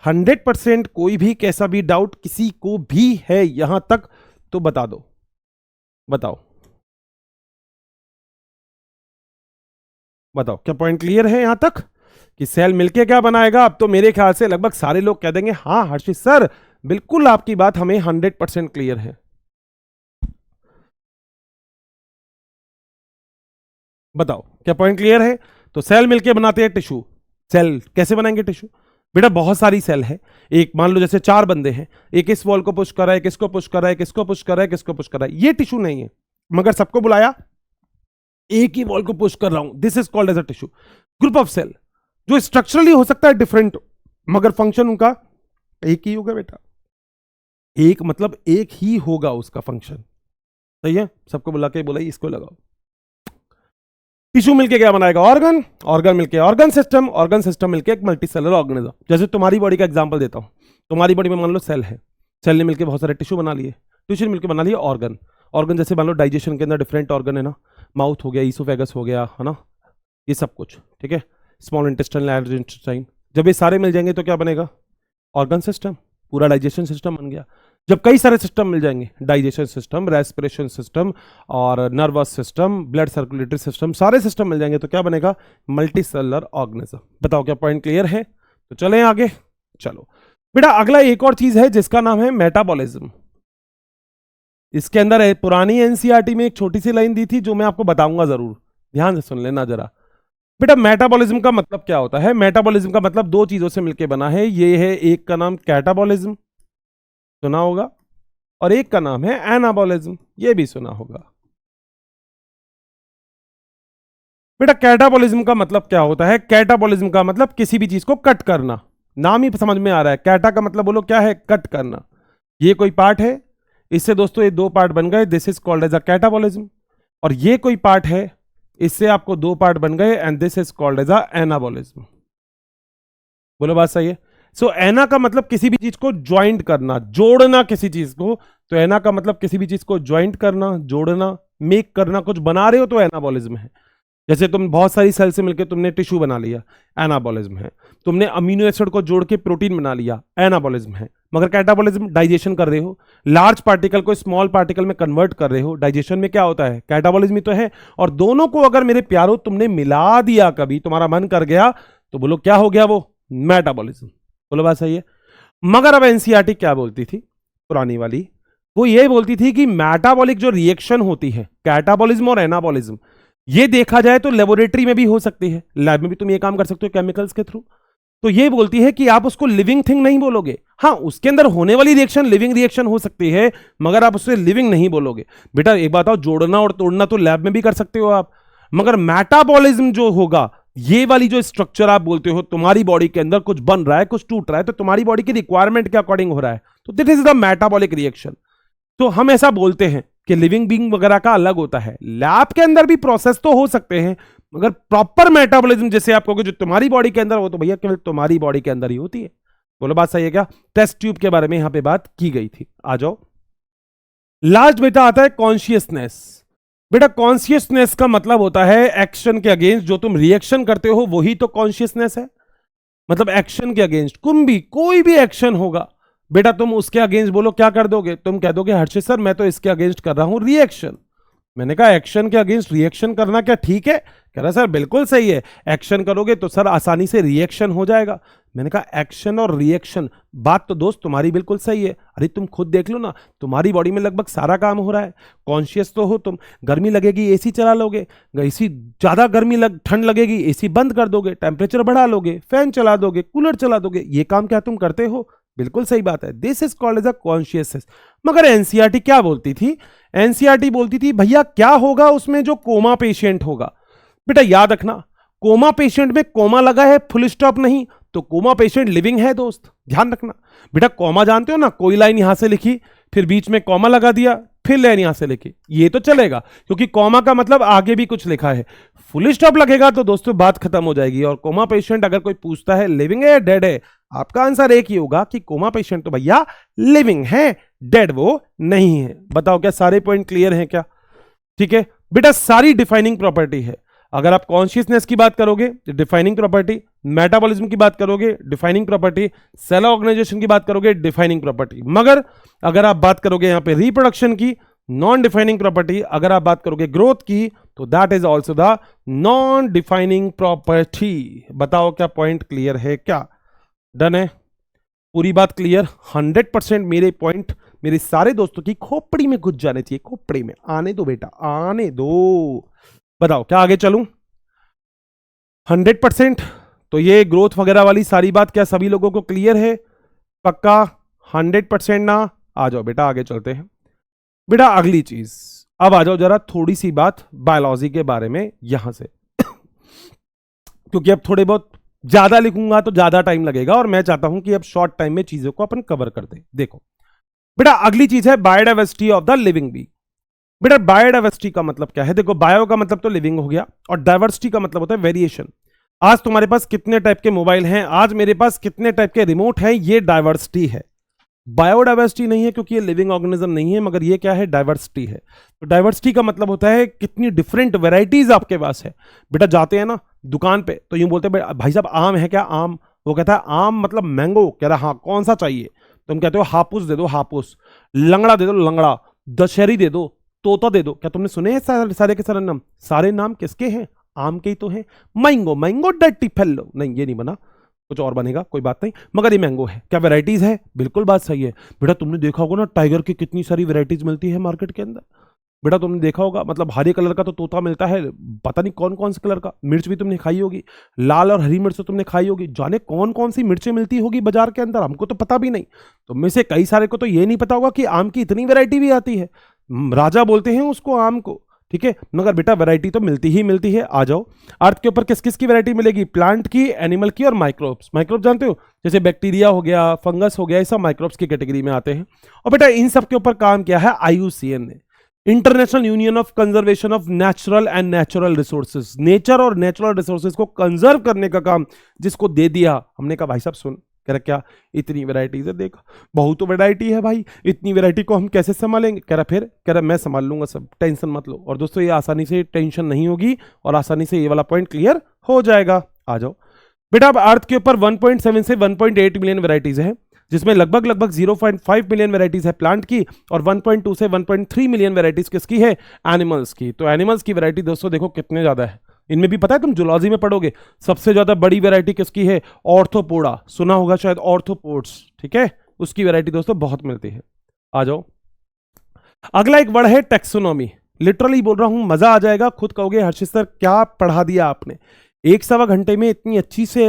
100%। कोई भी कैसा भी डाउट किसी को भी है यहां तक तो बता दो, बताओ बताओ क्या पॉइंट क्लियर है यहां तक कि सेल मिलके क्या बनाएगा? अब तो मेरे ख्याल से लगभग सारे लोग कह देंगे हाँ हर्षित सर बिल्कुल आपकी बात हमें 100% क्लियर है। बताओ क्या पॉइंट क्लियर है? तो सेल मिलके बनाते हैं टिश्यू। सेल कैसे बनाएंगे टिश्यू? बेटा बहुत सारी सेल है, एक मान लो जैसे 4 बंदे हैं, एक इस वॉल को पुश कर रहा है, किसको पुश कर रहा है, किसको पुश कर रहा है, किसको पुश कर रहा है, ये टिश्यू नहीं है, मगर सबको बुलाया, एक ही वॉल को पुश कर रहा हूं, this is called as a tissue. Group of cell जो स्ट्रक्चरली हो सकता है डिफरेंट, मगर फंक्शन उनका एक ही होगा बेटा, एक मतलब एक ही होगा उसका फंक्शन। सही है? सबको बुला के बोला इसको लगाओ। टिश्यू मिलके क्या बनाएगा? ऑर्गन, ऑर्गन मिलके ऑर्गन सिस्टम, ऑर्गन सिस्टम मिलके एक मल्टी सेलुलर ऑर्गेनिज्म। जैसे तुम्हारी बॉडी का एग्जांपल देता हूं, तुम्हारी बॉडी में मान लो सेल है, सेल ने मिलकर बहुत सारे टिश्यू बना लिए, टिश्यू ने मिलकर बना लिए ऑर्गन। ऑर्गन जैसे मान लो डाइजेशन के अंदर डिफरेंट ऑर्गन है ना, माउथ हो गया, ईसोफेगस हो गया, है ना, ये सब कुछ ठीक है, स्मॉल इंटेस्टाइन, लार्ज इंटेस्टाइन, जब ये सारे मिल जाएंगे तो क्या बनेगा? ऑर्गन सिस्टम, पूरा डाइजेशन सिस्टम बन गया। जब कई सारे सिस्टम मिल जाएंगे, डाइजेशन सिस्टम, रेस्पिरेशन सिस्टम और nervous system, blood circulatory system, सारे सिस्टम मिल जाएंगे तो क्या बनेगा? Multi cellular organism. बताओ क्या पॉइंट क्लियर है? तो चलें आगे। चलो बेटा अगला एक और चीज है जिसका नाम है मेटाबॉलिज्म। इसके अंदर है, पुरानी एनसीईआरटी में एक छोटी सी लाइन दी थी जो मैं आपको बताऊंगा जरूर, ध्यान से सुन लेना जरा। बेटा मेटाबॉलिज्म का मतलब क्या होता है? मेटाबॉलिज्म का मतलब दो चीजों से मिलकर बना है, ये है एक का नाम कैटाबॉलिज्म, सुना होगा, और एक का नाम है एनाबॉलिज्म, ये भी सुना होगा। बेटा कैटाबॉलिज्म का मतलब क्या होता है? कैटाबॉलिज्म का मतलब किसी भी चीज को कट करना, नाम ही समझ में आ रहा है। कैटा का मतलब बोलो क्या है? कट करना। ये कोई पार्ट है, इससे दोस्तों ये दो पार्ट बन गए, this is called as a catabolism. और ये कोई पार्ट है, इससे आपको दो पार्ट बन गए, and this is called as a anabolism. बोलो बात सही है? सो एना का मतलब किसी भी चीज को ज्वाइंट करना, जोड़ना किसी चीज को, तो एना का मतलब किसी भी चीज को ज्वाइंट करना, जोड़ना, मेक करना, कुछ बना रहे हो तो एनाबॉलिज्म है। जैसे तुम बहुत सारी सेल से मिलकर तुमने टिश्यू बना लिया, एनाबॉलिज्म है। तुमने अमीनो एसिड को जोड़ के प्रोटीन बना लिया, एनाबॉलिज्म है। मगर कैटाबॉलिज्म डाइजेशन कर रहे हो, लार्ज पार्टिकल को स्मॉल पार्टिकल में कन्वर्ट कर रहे हो, डाइजेशन में क्या होता है? कैटाबॉलिज्म ही तो है। और दोनों को अगर मेरे प्यारो तुमने मिला दिया, कभी तुम्हारा मन कर गया, तो बोलो क्या हो गया? वो मेटाबॉलिज्म। बोलो बात सही है? मगर अब एनसीईआरटी क्या बोलती थी पुरानी वाली? वो ये बोलती थी कि मेटाबॉलिक जो रिएक्शन होती है, कैटाबॉलिज्म और एनाबॉलिज्म, ये देखा जाए तो लेबोरेटरी में भी हो सकती है, लैब में भी तुम ये काम कर सकते हो केमिकल्स के थ्रू। तो ये बोलती है कि आप उसको लिविंग थिंग नहीं बोलोगे। हाँ, उसके अंदर होने वाली रिएक्शन लिविंग रिएक्शन हो सकती है, मगर आप उससे लिविंग नहीं बोलोगे। बेटा एक बात आओ, जोड़ना और तोड़ना तो लैब में भी कर सकते हो आप, मगर मेटाबॉलिज्म जो होगा, ये वाली जो स्ट्रक्चर आप बोलते हो, तुम्हारी बॉडी के अंदर कुछ बन रहा है, कुछ टूट रहा है, तो तुम्हारी बॉडी की रिक्वायरमेंट के अकॉर्डिंग हो रहा है, तो this is the metabolic reaction. तो हम ऐसा बोलते हैं कि लिविंग बीइंग वगैरह का अलग होता है, लैब के अंदर भी प्रोसेस तो हो सकते हैं, मगर प्रॉपर मेटाबॉलिज्म जैसे आप कहोगे जो तुम्हारी बॉडी के अंदर, वो तो भैया केवल तुम्हारी बॉडी के अंदर ही होती है। बोलो बात सही है क्या? टेस्ट ट्यूब के बारे में यहां पे बात की गई थी। आ जाओ, लास्ट बेटा आता है कॉन्शियसनेस। बेटा कॉन्शियसनेस का मतलब होता है एक्शन के अगेंस्ट जो तुम रिएक्शन करते हो वही तो कॉन्शियसनेस है। मतलब एक्शन के अगेंस्ट कोई भी एक्शन होगा बेटा, तुम उसके अगेंस्ट बोलो क्या कर दोगे? तुम कह दोगे हर्षित सर मैं तो इसके अगेंस्ट कर रहा हूं रिएक्शन। मैंने कहा एक्शन के अगेंस्ट रिएक्शन करना क्या ठीक है? कह रहा सर बिल्कुल सही है, एक्शन करोगे तो सर आसानी से रिएक्शन हो जाएगा। मैंने कहा एक्शन और रिएक्शन, बात तो दोस्त तुम्हारी बिल्कुल सही है। अरे तुम खुद देख लो ना, तुम्हारी बॉडी में लगभग सारा काम हो रहा है, कॉन्शियस तो हो तुम। गर्मी लगेगी एसी चला लोगे, एसी ज्यादा ठंड लगेगी एसी बंद कर दोगे, टेम्परेचर बढ़ा लोगे, फैन चला दोगे, कूलर चला दोगे, ये काम क्या तुम करते हो? बिल्कुल सही बात है, this is called as a consciousness. मगर एनसीईआरटी क्या बोलती थी? एनसीईआरटी बोलती थी भैया क्या होगा उसमें जो कोमा पेशेंट होगा। बेटा याद रखना, कोमा पेशेंट में कोमा लगा है, फुल स्टॉप नहीं, तो कोमा पेशेंट लिविंग है दोस्त, ध्यान रखना। बेटा कोमा जानते हो ना, कोई लाइन यहां से लिखी, फिर बीच में कोमा लगा दिया, फिर लाइन यहां से लिखी, ये तो चलेगा क्योंकि कोमा का मतलब आगे भी कुछ लिखा है। फुल स्टॉप लगेगा तो दोस्तों बात खत्म हो जाएगी। और कोमा पेशेंट अगर कोई पूछता है लिविंग है या डेड है, आपका आंसर एक ही होगा कि कोमा पेशेंट तो भैया लिविंग है, डेड वो नहीं है। बताओ क्या सारे पॉइंट क्लियर हैं क्या? ठीक है बेटा, सारी डिफाइनिंग प्रॉपर्टी है। अगर आप कॉन्शियसनेस की बात करोगे डिफाइनिंग प्रॉपर्टी, मेटाबॉलिज्म की बात करोगे डिफाइनिंग प्रॉपर्टी, सेल ऑर्गेनाइजेशन की बात करोगे डिफाइनिंग प्रॉपर्टी। मगर अगर आप बात करोगे यहां पे रिप्रोडक्शन की, नॉन डिफाइनिंग प्रॉपर्टी। अगर आप बात करोगे ग्रोथ की, तो that is also the non defining property. बताओ क्या पॉइंट क्लियर है क्या? डन है? पूरी बात क्लियर? 100% मेरे पॉइंट मेरे सारे दोस्तों की खोपड़ी में घुस जाने चाहिए, खोपड़ी में आने दो बेटा, आने दो। बताओ क्या आगे चलूं? 100%। तो ये ग्रोथ वगैरह वाली सारी बात क्या सभी लोगों को क्लियर है? पक्का 100% ना? आ जाओ बेटा आगे चलते हैं। बेटा अगली चीज, अब आ जाओ जरा थोड़ी सी बात बायोलॉजी के बारे में यहां से क्योंकि अब थोड़े बहुत ज्यादा लिखूंगा तो ज्यादा टाइम लगेगा और मैं चाहता हूं कि अब शॉर्ट टाइम में चीजों को अपन कवर कर दें। देखो बेटा अगली चीज है biodiversity of the living being. बेटा बायोडाइवर्सिटी का मतलब क्या है? देखो बायो का मतलब तो लिविंग हो गया और डाइवर्सिटी का मतलब होता है वेरिएशन। आज तुम्हारे पास कितने टाइप के मोबाइल हैं, आज मेरे पास कितने टाइप के रिमोट हैं, ये डाइवर्सिटी है। बायोडाइवर्सिटी नहीं है क्योंकि ये लिविंग ऑर्गेनिज्म नहीं है, मगर ये क्या है? डाइवर्सिटी है। तो डाइवर्सिटी का मतलब होता है कितनी डिफरेंट वेराइटीज आपके पास है। बेटा जाते हैं ना दुकान पे तो यूं बोलते हैं भाई साहब आम है क्या? आम। वो कहता है आम मतलब मैंगो। कह रहा हाँ कौन सा चाहिए? तुम कहते हो हापुस दे दो हापुस, लंगड़ा दे दो लंगड़ा, दशहरी दे दो, तोता दे दो। क्या तुमने सुने हैं सारे के सारे नाम? सारे नाम किसके हैं? आम के ही तो हैं। मैंगो मैंगो डर्टी फेलो, नहीं ये नहीं बना, कुछ और बनेगा, कोई बात नहीं, मगर ये मैंगो है। क्या वैरायटीज है? बिल्कुल बात सही है। बेटा तुमने देखा होगा ना टाइगर की कितनी सारी वैरायटीज मिलती है मार्केट के अंदर। बेटा तुमने देखा होगा, मतलब हरे कलर का तो तोता मिलता है, पता नहीं कौन कौन से कलर का। मिर्च भी तुमने खाई होगी, लाल और हरी मिर्च तो तुमने खाई होगी, जाने कौन कौन सी मिर्चें मिलती होगी बाजार के अंदर, हमको तो पता भी नहीं। तुम में से कई सारे को तो ये नहीं पता होगा कि आम की इतनी वैरायटी भी आती है। राजा बोलते हैं उसको आम को, ठीक है, मगर बेटा वैरायटी तो मिलती ही मिलती है। आ जाओ, अर्थ के ऊपर किस किस की वैरायटी मिलेगी? प्लांट की, एनिमल की और माइक्रोब्स। माइक्रोब्स जानते हो, जैसे बैक्टीरिया हो गया, फंगस हो गया, ये सब माइक्रोब्स की कैटेगरी में आते हैं। और बेटा इन सब के ऊपर काम किया है IUCN ने, international union of conservation of natural and natural resources. Nature और नेचुरल रिसोर्सेज को कंजर्व करने का काम जिसको दे दिया, हमने कहा भाई साहब सुन, कह रहा क्या इतनी वैरायटीज है, देख बहुत तो वैरायटी है भाई, इतनी वैरायटी को हम कैसे संभालेंगे? कह रहा फिर, कह रहा मैं संभाल लूंगा सब, टेंशन मत लो। और दोस्तों ये आसानी से टेंशन नहीं होगी और आसानी से ये वाला पॉइंट क्लियर हो जाएगा। आ जाओ बेटा, अब अर्थ के ऊपर 1.7 से 1.8 मिलियन वैरायटीज है, जिसमें लगभग 0.5 मिलियन वैरायटीज है प्लांट की और 1.2 से 1.3 मिलियन वैरायटीज किसकी है? एनिमल्स की। तो एनिमल्स की वैरायटी दोस्तों देखो कितने ज्यादा है। इनमें भी पता है, तुम जूलॉजी में पढ़ोगे, सबसे ज्यादा बड़ी वैरायटी किसकी है? ऑर्थोपोडा, सुना होगा शायद, ऑर्थोपोड्स, ठीक है, उसकी वैरायटी दोस्तों बहुत मिलती है। आ जाओ, अगला एक वर्ड है टेक्सोनॉमी। लिटरली बोल रहा हूं, मजा आ जाएगा, खुद कहोगे हर्षित सर क्या पढ़ा दिया आपने। एक सवा घंटे में इतनी अच्छी से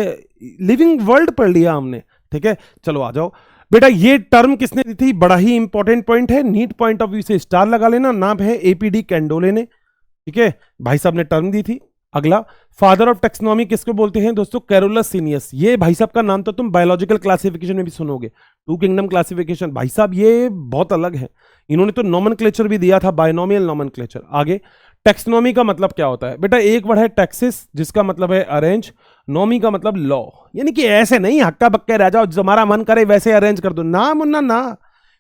लिविंग वर्ल्ड पढ़ लिया हमने, ठीक है। चलो आ जाओ बेटा, ये टर्म किसने दी थी, बड़ा ही इंपॉर्टेंट पॉइंट है, नीट पॉइंट ऑफ व्यू से स्टार लगा लेना, नाम है एपीडी कैंडोले ने, ठीक है, भाई साहब ने टर्म दी थी। अगला, फादर ऑफ टेक्सोनॉमी किसको बोलते हैं दोस्तों, कैरोलस सीनियस। ये भाई साहब का नाम तो तुम बायोलॉजिकल क्लासिफिकेशन में भी सुनोगे, टू किंगडम क्लासिफिकेशन, भाई साहब ये बहुत अलग है। इन्होंने तो नॉमेनक्लेचर भी दिया था, बायनोमियल नॉमेनक्लेचर। आगे, टेक्सोनॉमी का मतलब क्या होता है बेटा, एक वर्ड है टैक्सिस जिसका मतलब है अरेंज, नॉमी का मतलब लॉ, यानी कि ऐसे नहीं हक्का बक्के रह जाओ, हमारा मन करे वैसे अरेंज कर दो, ना मुन्ना ना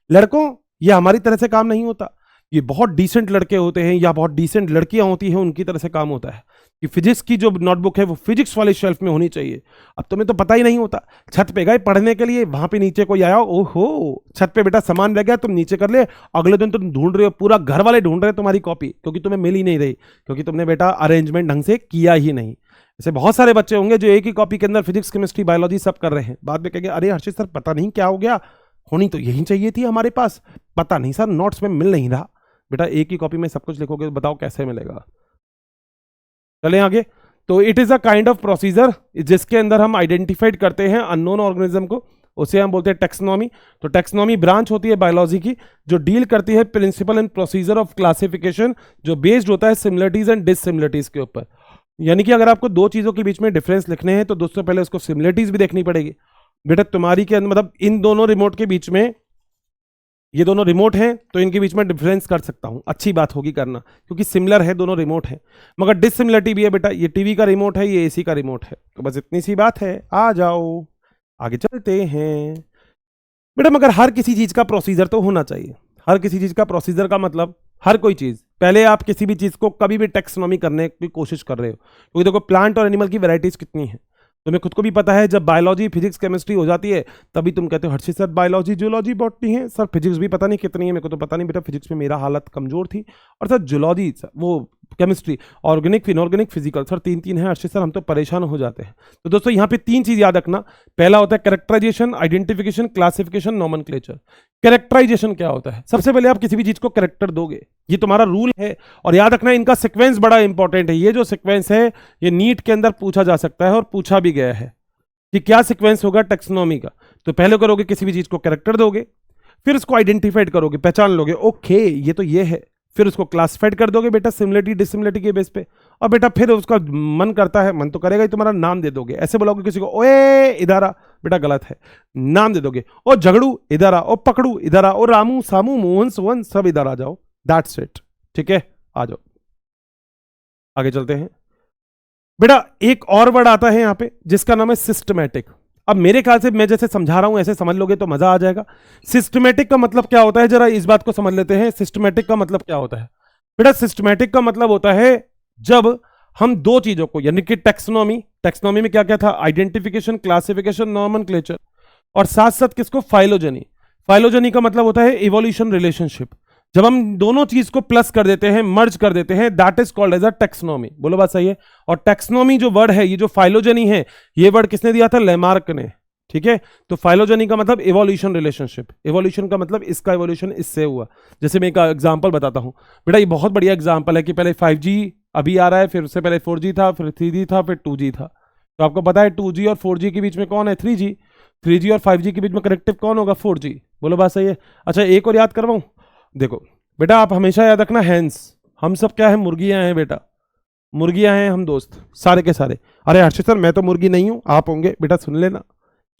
लड़कों, ये हमारी तरह से काम नहीं होता। ये बहुत डिसेंट लड़के होते हैं या बहुत डिसेंट लड़कियां होती हैं, उनकी तरह से काम होता है कि फिजिक्स की जो नोटबुक है वो फिजिक्स वाले शेल्फ में होनी चाहिए। अब तुम्हें तो पता ही नहीं होता, छत पे गए पढ़ने के लिए, वहां पे नीचे कोई आया, ओहो छत पे बेटा सामान रह गया, तुम नीचे कर ले, अगले दिन तुम ढूंढ रहे हो, पूरा घर वाले ढूंढ रहे हो तुम्हारी कॉपी, क्योंकि तुम्हें मिल ही नहीं रही, क्योंकि तुमने बेटा अरेंजमेंट ढंग से किया ही नहीं। ऐसे बहुत सारे बच्चे होंगे जो एक ही कॉपी के अंदर फिजिक्स केमिस्ट्री बायोलॉजी सब कर रहे हैं, बाद में कहेंगे अरे हर्षित सर पता नहीं क्या हो गया, होनी तो यही चाहिए थी हमारे पास, पता नहीं सर नोट्स में मिल नहीं रहा। बेटा एक ही कॉपी में सब कुछ लिखोगे तो बताओ कैसे मिलेगा। चलें आगे, तो it is a kind of procedure जिसके अंदर हम आइडेंटिफाइड करते हैं अननोन ऑर्गेनिज्म को, उसे हम बोलते हैं टेक्सोनॉमी। तो टेक्सोनॉमी ब्रांच होती है बायोलॉजी की जो डील करती है principle and procedure of classification, जो बेस्ड होता है सिमिलरिटीज एंड डिससिमिलरिटीज के ऊपर। यानी कि अगर आपको दो चीजों के बीच में डिफरेंस लिखने हैं तो दोस्तों पहले उसको सिमिलरिटीज भी देखनी पड़ेगी। बेटा तुम्हारी के अंदर मतलब इन दोनों रिमोट के बीच में, ये दोनों रिमोट हैं तो इनके बीच में डिफरेंस कर सकता हूं, अच्छी बात होगी करना, क्योंकि सिमिलर है, दोनों रिमोट हैं, मगर डिससिमिलरिटी भी है बेटा, ये टीवी का रिमोट है, ये एसी का रिमोट है, तो बस इतनी सी बात है। आ जाओ आगे चलते हैं बेटा, मगर हर किसी चीज का प्रोसीजर तो होना चाहिए। हर किसी चीज का प्रोसीजर का मतलब हर कोई चीज, पहले आप किसी भी चीज को कभी भी टेक्सोनॉमी करने की कोशिश कर रहे हो, क्योंकि देखो प्लांट और एनिमल की वैरायटीज कितनी है, तुम्हें खुद को भी पता है। जब बायोलॉजी फिजिक्स केमिस्ट्री हो जाती है तभी तुम कहते हो हर्षित सर बायोलॉजी जूलॉजी बॉटनी है, सर फिजिक्स भी पता नहीं कितनी है, मेरे को तो पता नहीं बेटा, फिजिक्स में मेरा हालत कमजोर थी, और सर जूलॉजी वो chemistry, organic inorganic physical, sir तीन है हर्षित सर, हम तो परेशान हो जाते हैं। तो दोस्तों यहाँ पे तीन चीज याद रखना, पहला होता है characterization, identification, classification, nomenclature. Characterization क्या होता है, सबसे पहले आप किसी भी चीज को कैरेक्टर दोगे, ये तुम्हारा रूल है, और याद रखना इनका सीक्वेंस बड़ा इंपॉर्टेंट है। ये जो सीक्वेंस है ये नीट के अंदर पूछा जा सकता है और पूछा भी गया है कि क्या सीक्वेंस होगा टेक्सोनॉमी का। तो पहले करोगे किसी भी चीज को कैरेक्टर दोगे, फिर उसको आइडेंटिफाइड करोगे, पहचान लोगे, ओके ये तो ये है, फिर उसको क्लासिफाइड कर दोगे बेटा सिमिलरिटी डिससिमिलरिटी के बेस पे, और बेटा फिर उसका मन करता है, मन तो करेगा ही तुम्हारा, नाम दे दोगे। ऐसे बोलोगे किसी को ओए इधर आ, बेटा गलत है, नाम दे दोगे, ओ झगड़ू इधर आ, ओ पकड़ू इधर आ, ओ रामू सामू मोहन सोहन सब इधर आ जाओ, दैट्स इट, ठीक है। आ जाओ आगे चलते हैं बेटा, एक और वर्ड आता है यहां पे जिसका नाम है सिस्टमैटिक। अब मेरे ख्याल से मैं जैसे समझा रहा हूं ऐसे समझ लोगे तो मजा आ जाएगा। सिस्टमैटिक का मतलब क्या होता है, जरा इस बात को समझ लेते हैं। सिस्टमैटिक का मतलब क्या होता है बेटा, सिस्टमैटिक का मतलब होता है जब हम दो चीजों को, यानी कि टेक्सोनॉमी में क्या क्या था, आइडेंटिफिकेशन, क्लासिफिकेशन, नॉमेनक्लेचर, और साथ साथ किसको, फाइलोजेनी। फाइलोजेनी का मतलब होता है इवोल्यूशन रिलेशनशिप। जब हम दोनों चीज को प्लस कर देते हैं, मर्ज कर देते हैं, that is called as a taxonomy. बोलो बात सही है। और टेक्सोनॉमी जो वर्ड है, ये जो फाइलोजेनी है, ये वर्ड किसने दिया था, लेमार्क ने, ठीक है। तो फाइलोजेनी का मतलब इवोल्यूशन रिलेशनशिप, इवोल्यूशन का मतलब इसका इवोल्यूशन इससे हुआ। जैसे मैं एक एग्जांपल बताता हूं बेटा, ये बहुत बढ़िया एग्जांपल है कि पहले 5G अभी आ रहा है, फिर उससे पहले 4G था, फिर 3G था, फिर 2G था। तो आपको पता है 2G और 4G के बीच में कौन है, 3G। 3G और 5G के बीच में कनेक्टिव कौन होगा, 4G। बोलो बात सही है। अच्छा एक और याद करवाऊं, देखो बेटा आप हमेशा याद रखना, हैंस, हम सब क्या है, मुर्गियां हैं बेटा, मुर्गियां हैं हम दोस्त सारे के सारे। अरे हर्षित सर मैं तो मुर्गी नहीं हूं, आप होंगे बेटा, सुन लेना,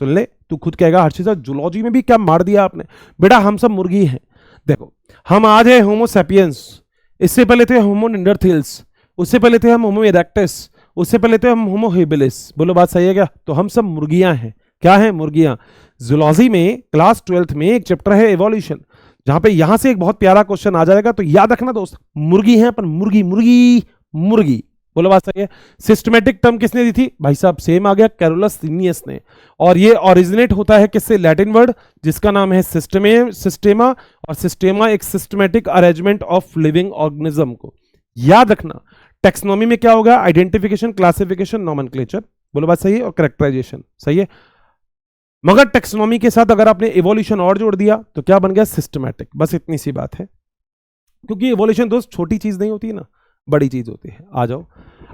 सुन ले, तू खुद कहेगा हर्षित सर जूलॉजी में भी क्या मार दिया आपने, बेटा हम सब मुर्गी हैं। देखो हम आज है होमो सैपियंस, इससे पहले थे होमो निंडरथील्स, उससे पहले थे हम होमो इरेक्टस, उससे पहले थे हम होमो हेबिलिस। बोलो बात सही है क्या, तो हम सब मुर्गियां हैं। क्या है, मुर्गियां। जूलॉजी में क्लास 12th में एक चैप्टर है इवोल्यूशन, जहां पे यहां से एक बहुत प्यारा क्वेश्चन आ जाएगा, तो याद रखना दोस्त, मुर्गी है पर मुर्गी मुर्गी मुर्गी। बोलो बात सही है। सिस्टमैटिक टर्म किसने दी थी, भाई साहब सेम आ गया, कैरोलस लीनियस ने। और ये ओरिजिनेट होता है किससे, लैटिन वर्ड जिसका नाम है सिस्टेमा, और सिस्टेमा एक systematic arrangement of living organism को। याद रखना टेक्सोनॉमी में क्या होगा, आइडेंटिफिकेशन, क्लासिफिकेशन, नॉमेनक्लेचर। बोलो बात सही है। और कैरेक्टराइजेशन, सही है। मगर टेक्सोनॉमी के साथ अगर आपने इवोल्यूशन और जोड़ दिया तो क्या बन गया, सिस्टमैटिक। बस इतनी सी बात है, क्योंकि इवोल्यूशन दोस्त छोटी चीज नहीं होती ना, बड़ी चीज होती है। आ जाओ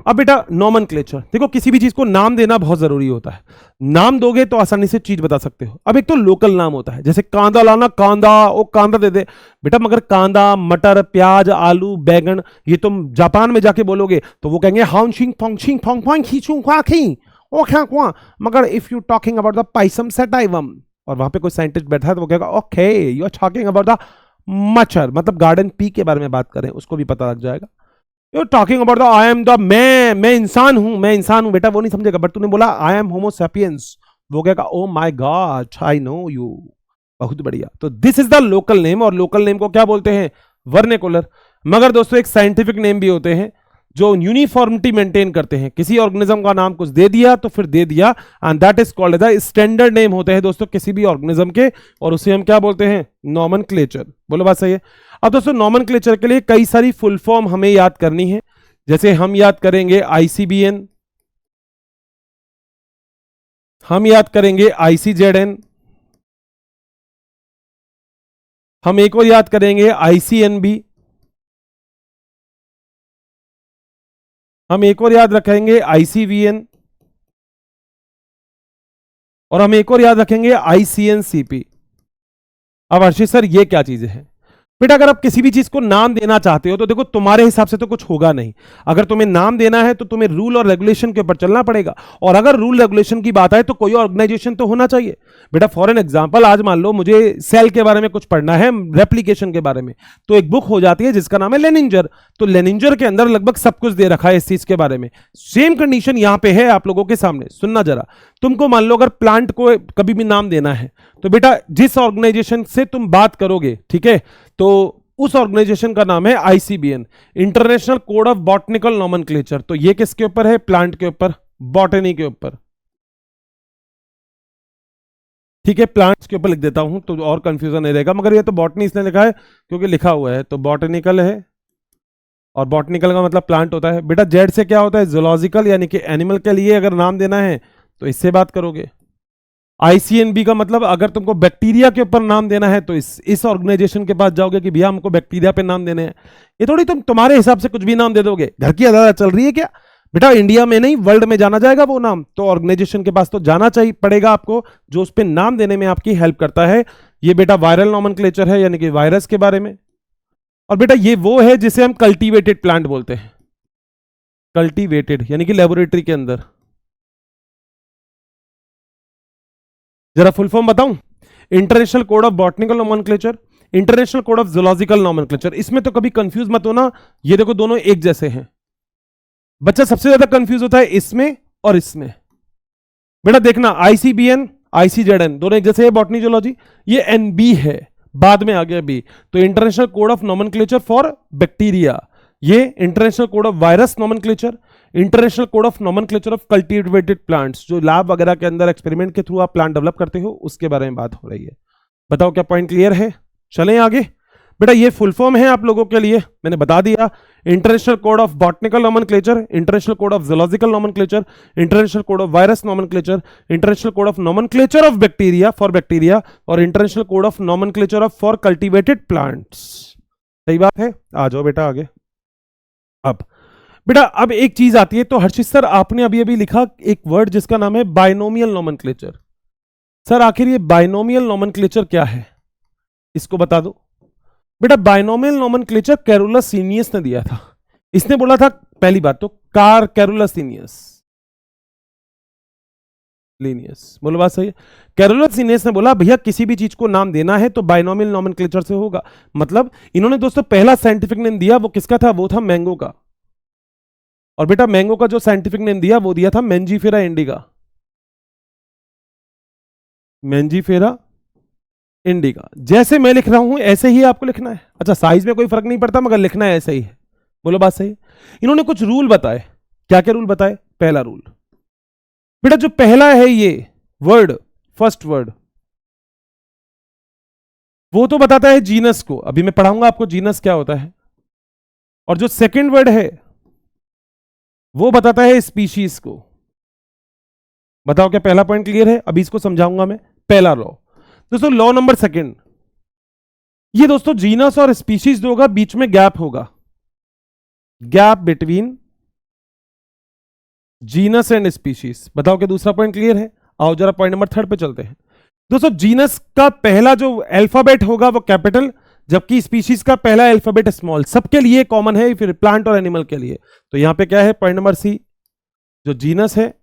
अब बेटा नॉमेनक्लेचर देखो, किसी भी चीज को नाम देना बहुत जरूरी होता है। नाम दोगे तो आसानी से चीज बता सकते हो। अब एक तो लोकल नाम होता है, जैसे कांदा लाना, कांदा, वो कांदा दे दे बेटा, मगर कांदा, मटर, प्याज, आलू, बैगन, ये तुम जापान में जाके बोलोगे तो वो कहेंगे हाउंशिंग फोंगशिंग फोंग फोंग खींचू ख्वा खी ओ ख्या ख्वा। मगर if you talking about the Pisum sativum, और वहां पे कोई साइंटिस्ट बैठा है तो वो कहेगा okay you are talking about the मच्छर, मतलब गार्डन पी के बारे में बात करें, उसको भी पता लग जाएगा। You talking about the I am the, मैं इंसान हूं, मैं इंसान हूं बेटा, वो नहीं समझेगा। बट तूने बोला आई एम होमो सैपियंस, वो कहेगा oh my God I know you. बहुत बढ़िया। तो this is the local name, और लोकल नेम को क्या बोलते हैं? वर्नेकुलर। मगर दोस्तों एक साइंटिफिक नेम भी होते हैं जो यूनिफॉर्मिटी मेंटेन करते हैं। किसी ऑर्गेनिज्म का नाम कुछ दे दिया तो फिर दे दिया, and that is called the standard name होते हैं दोस्तों किसी भी ऑर्गेनिज्म के, और उसे हम क्या बोलते हैं? नॉमेनक्लेचर। बोलो बात सही है। अब दोस्तों नॉमेनक्लेचर के लिए कई सारी फुल फॉर्म हमें याद करनी है। जैसे हम याद करेंगे आईसीबीएन, हम याद करेंगे आईसीजेडएन, हम एक और याद करेंगे आईसीएनबी, हम एक और याद रखेंगे आईसीवीएन, और हम एक और याद रखेंगे आईसीएनसीपी। अब हर्षित सर ये क्या चीजें हैं? बेटा अगर आप किसी भी चीज को नाम देना चाहते हो तो देखो तुम्हारे हिसाब से तो कुछ होगा नहीं। अगर तुम्हें नाम देना है तो तुम्हें रूल और रेगुलेशन के ऊपर चलना पड़ेगा, और अगर रूल रेगुलेशन की बात आए तो कोई ऑर्गेनाइजेशन तो होना चाहिए। बेटा फॉर एन एग्जांपल, आज मान लो मुझे सेल के बारे में कुछ पढ़ना है, रेप्लिकेशन के बारे में, तो एक बुक हो जाती है जिसका नाम है लेनिंजर। तो लेनिंजर के अंदर लगभग सब कुछ दे रखा है इस चीज के बारे में। सेम कंडीशन यहां पे है आप लोगों के सामने। सुनना जरा, तुमको मान लो अगर प्लांट को कभी भी नाम देना है तो बेटा जिस ऑर्गेनाइजेशन से तुम बात करोगे, ठीक है, तो उस ऑर्गेनाइजेशन का नाम है ICBN, international code of botanical nomenclature. तो ये किसके ऊपर है? प्लांट के ऊपर, बॉटनी के ऊपर। ठीक है, प्लांट्स के ऊपर लिख देता हूं तो और कंफ्यूजन नहीं रहेगा, मगर ये तो बॉटनी इसने लिखा है क्योंकि लिखा हुआ है, तो बॉटनिकल है, और बॉटनिकल का मतलब प्लांट होता है। बेटा जेड से क्या होता है? जूलॉजिकल, यानी कि एनिमल के लिए अगर नाम देना है तो इससे बात करोगे। आईसीएनबी का मतलब अगर तुमको बैक्टीरिया के ऊपर नाम देना है तो इस ऑर्गेनाइजेशन के पास जाओगे कि भैया हमको बैक्टीरिया पे नाम देने हैं। ये थोड़ी तुम तुम्हारे हिसाब से कुछ भी नाम दे दोगे। घर की अदालत चल रही है क्या? बेटा इंडिया में नहीं वर्ल्ड में जाना जाएगा वो नाम, तो ऑर्गेनाइजेशन के पास तो जाना चाहिए पड़ेगा आपको, जो उस पर नाम देने में आपकी हेल्प करता है। ये बेटा वायरल नॉमेनक्लेचर है, यानी कि वायरस के बारे में। और बेटा ये वो है जिसे हम कल्टीवेटेड प्लांट बोलते हैं। कल्टीवेटेड यानी कि लेबोरेटरी के अंदर। जरा फुल फॉर्म बताऊं? International code of botanical nomenclature, international code of zoological nomenclature. इसमें तो कभी कंफ्यूज मत होना, ये देखो दोनों एक जैसे हैं। बच्चा सबसे ज्यादा कंफ्यूज होता है इसमें और इसमें। बेटा देखना आईसीबीएन, आईसीजेडएन दोनों एक जैसे है बॉटनी जूलॉजी। ये एनबी है, बाद में आ गया बी, तो international code of nomenclature for bacteria. ये international code of virus nomenclature, international code of nomenclature of cultivated plants, जो लैब वगैरह के अंदर एक्सपेरिमेंट के थ्रू आप प्लांट डेवलप करते हो, उसके बारे में बात हो रही है। बताओ क्या पॉइंट क्लियर है? चलें आगे। बेटा ये फुल फॉर्म है आप लोगों के लिए, मैंने बता दिया। International code of botanical nomenclature, international code of zoological nomenclature, international code of virus nomenclature, international code of nomenclature of bacteria for bacteria, और international code of nomenclature of for cultivated plants. सही बात है? आ जाओ बेटा आगे। अब बेटा अब एक चीज आती है, तो हर्षित सर आपने अभी अभी लिखा एक वर्ड जिसका नाम है बाइनोमियल नॉमेनक्लेचर। सर आखिर ये बाइनोमियल नॉमेनक्लेचर क्या है, इसको बता दो। बेटा बाइनोमियल नॉमेनक्लेचर कैरोलस सीनियस ने दिया था। इसने बोला था पहली बात तो कैरोलस लीनियस, बोलो बात सही है। कैरोलस सीनियस ने बोला भैया किसी भी चीज को नाम देना है तो बाइनोमियल नॉमेनक्लेचर से होगा। मतलब इन्होंने दोस्तों पहला साइंटिफिक नेम दिया, वो किसका था? वो था मैंगो का। और बेटा मैंगो का जो साइंटिफिक नेम दिया वो दिया था मेंजीफेरा इंडिका। Mangifera indica. जैसे मैं लिख रहा हूं ऐसे ही आपको लिखना है। अच्छा साइज में कोई फर्क नहीं पड़ता, मगर लिखना है ऐसे ही है। बोलो बात सही है। इन्होंने कुछ रूल बताए। क्या क्या रूल बताए? पहला रूल बेटा जो पहला है ये वर्ड, फर्स्ट वर्ड, वो तो बताता है जीनस को, अभी मैं पढ़ाऊंगा आपको जीनस क्या होता है। और जो सेकंड वर्ड है वो बताता है स्पीशीज को। बताओ क्या पहला पॉइंट क्लियर है? अभी इसको समझाऊंगा मैं। पहला लॉ दोस्तों, लॉ नंबर सेकंड, ये दोस्तों जीनस और स्पीशीज जो होगा बीच में गैप होगा, gap between genus and species. बताओ कि दूसरा पॉइंट क्लियर है? आओ जरा पॉइंट नंबर 3 पे चलते हैं। दोस्तों जीनस का पहला जो अल्फाबेट होगा वो कैपिटल, जबकि स्पीशीज का पहला अल्फाबेट स्मॉल। सबके लिए कॉमन है, फिर प्लांट और एनिमल के लिए। तो यहां पे क्या है? पॉइंट नंबर सी, जो जीनस है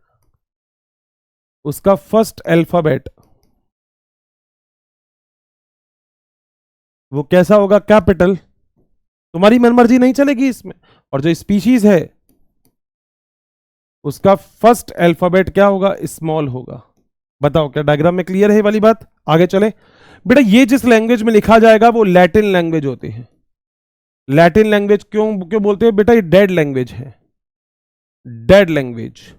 उसका फर्स्ट अल्फाबेट वो कैसा होगा? कैपिटल। तुम्हारी मनमर्जी नहीं चलेगी इसमें। और जो स्पीशीज है उसका फर्स्ट अल्फाबेट क्या होगा? स्मॉल होगा। बताओ क्या डायग्राम में क्लियर है ये वाली बात? आगे चले बेटा। ये जिस लैंग्वेज में लिखा जाएगा वो लैटिन लैंग्वेज होती है। लैटिन लैंग्वेज क्यों क्यों बोलते हैं बेटा? ये डेड लैंग्वेज है, डेड लैंग्वेज।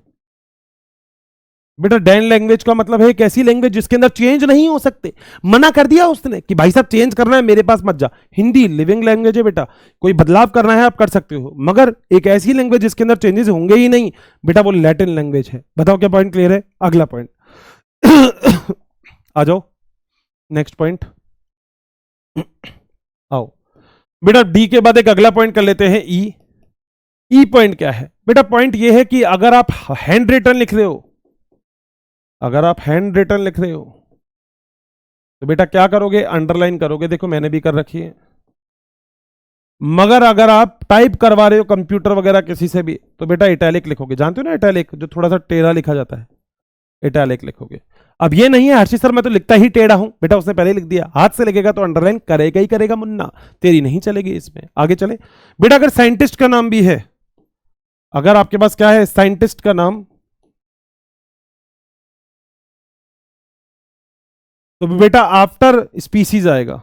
बेटा डेड लैंग्वेज का मतलब है एक ऐसी लैंग्वेज जिसके अंदर चेंज नहीं हो सकते। मना कर दिया उसने कि भाई साहब चेंज करना है मेरे पास मत जा। हिंदी लिविंग लैंग्वेज है बेटा, कोई बदलाव करना है आप कर सकते हो, मगर एक ऐसी लैंग्वेज जिसके अंदर चेंजेस होंगे ही नहीं बेटा, वो लैटिन लैंग्वेज है। बताओ क्या पॉइंट क्लियर है? अगला पॉइंट आ जाओ, नेक्स्ट पॉइंट आओ बेटा। डी के बाद एक अगला पॉइंट कर लेते हैं, ई। ई पॉइंट क्या है बेटा? पॉइंट ये है कि अगर आप हैंड रिटन लिख रहे हो, अगर आप हैंड रिटन लिख रहे हो तो बेटा क्या करोगे? अंडरलाइन करोगे। देखो मैंने भी कर रखी है। मगर अगर आप टाइप करवा रहे हो कंप्यूटर वगैरह किसी से भी तो बेटा इटैलिक लिखोगे। जानते हो ना इटैलिक, जो थोड़ा सा टेढ़ा लिखा जाता है, इटैलिक लिखोगे। अब ये नहीं है हर्षित सर मैं तो लिखता ही टेढ़ा हूं, बेटा उसने पहले लिख दिया। हाथ से लिखेगा तो अंडरलाइन करेगा ही करेगा मुन्ना, तेरी नहीं चलेगी इसमें। आगे चले बेटा। अगर साइंटिस्ट का नाम भी है, अगर आपके पास क्या है? साइंटिस्ट का नाम, तो बेटा आफ्टर स्पीसीज आएगा।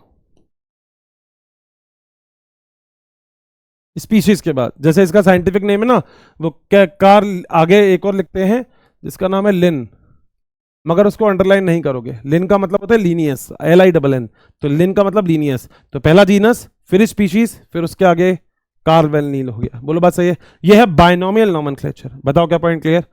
स्पीशीज के बाद, जैसे इसका साइंटिफिक नेम है ना वो कार, आगे एक और लिखते हैं जिसका नाम है लिन, मगर उसको अंडरलाइन नहीं करोगे। लिन का मतलब होता है लीनियस, LINN, तो लिन का मतलब लीनियस। तो पहला जीनस, फिर स्पीशीज, फिर उसके आगे कार्वेल नील हो गया। बोलो बात सही है? यह है बायनोमियल नोमेनक्लेचर। बताओ क्या पॉइंट क्लियर?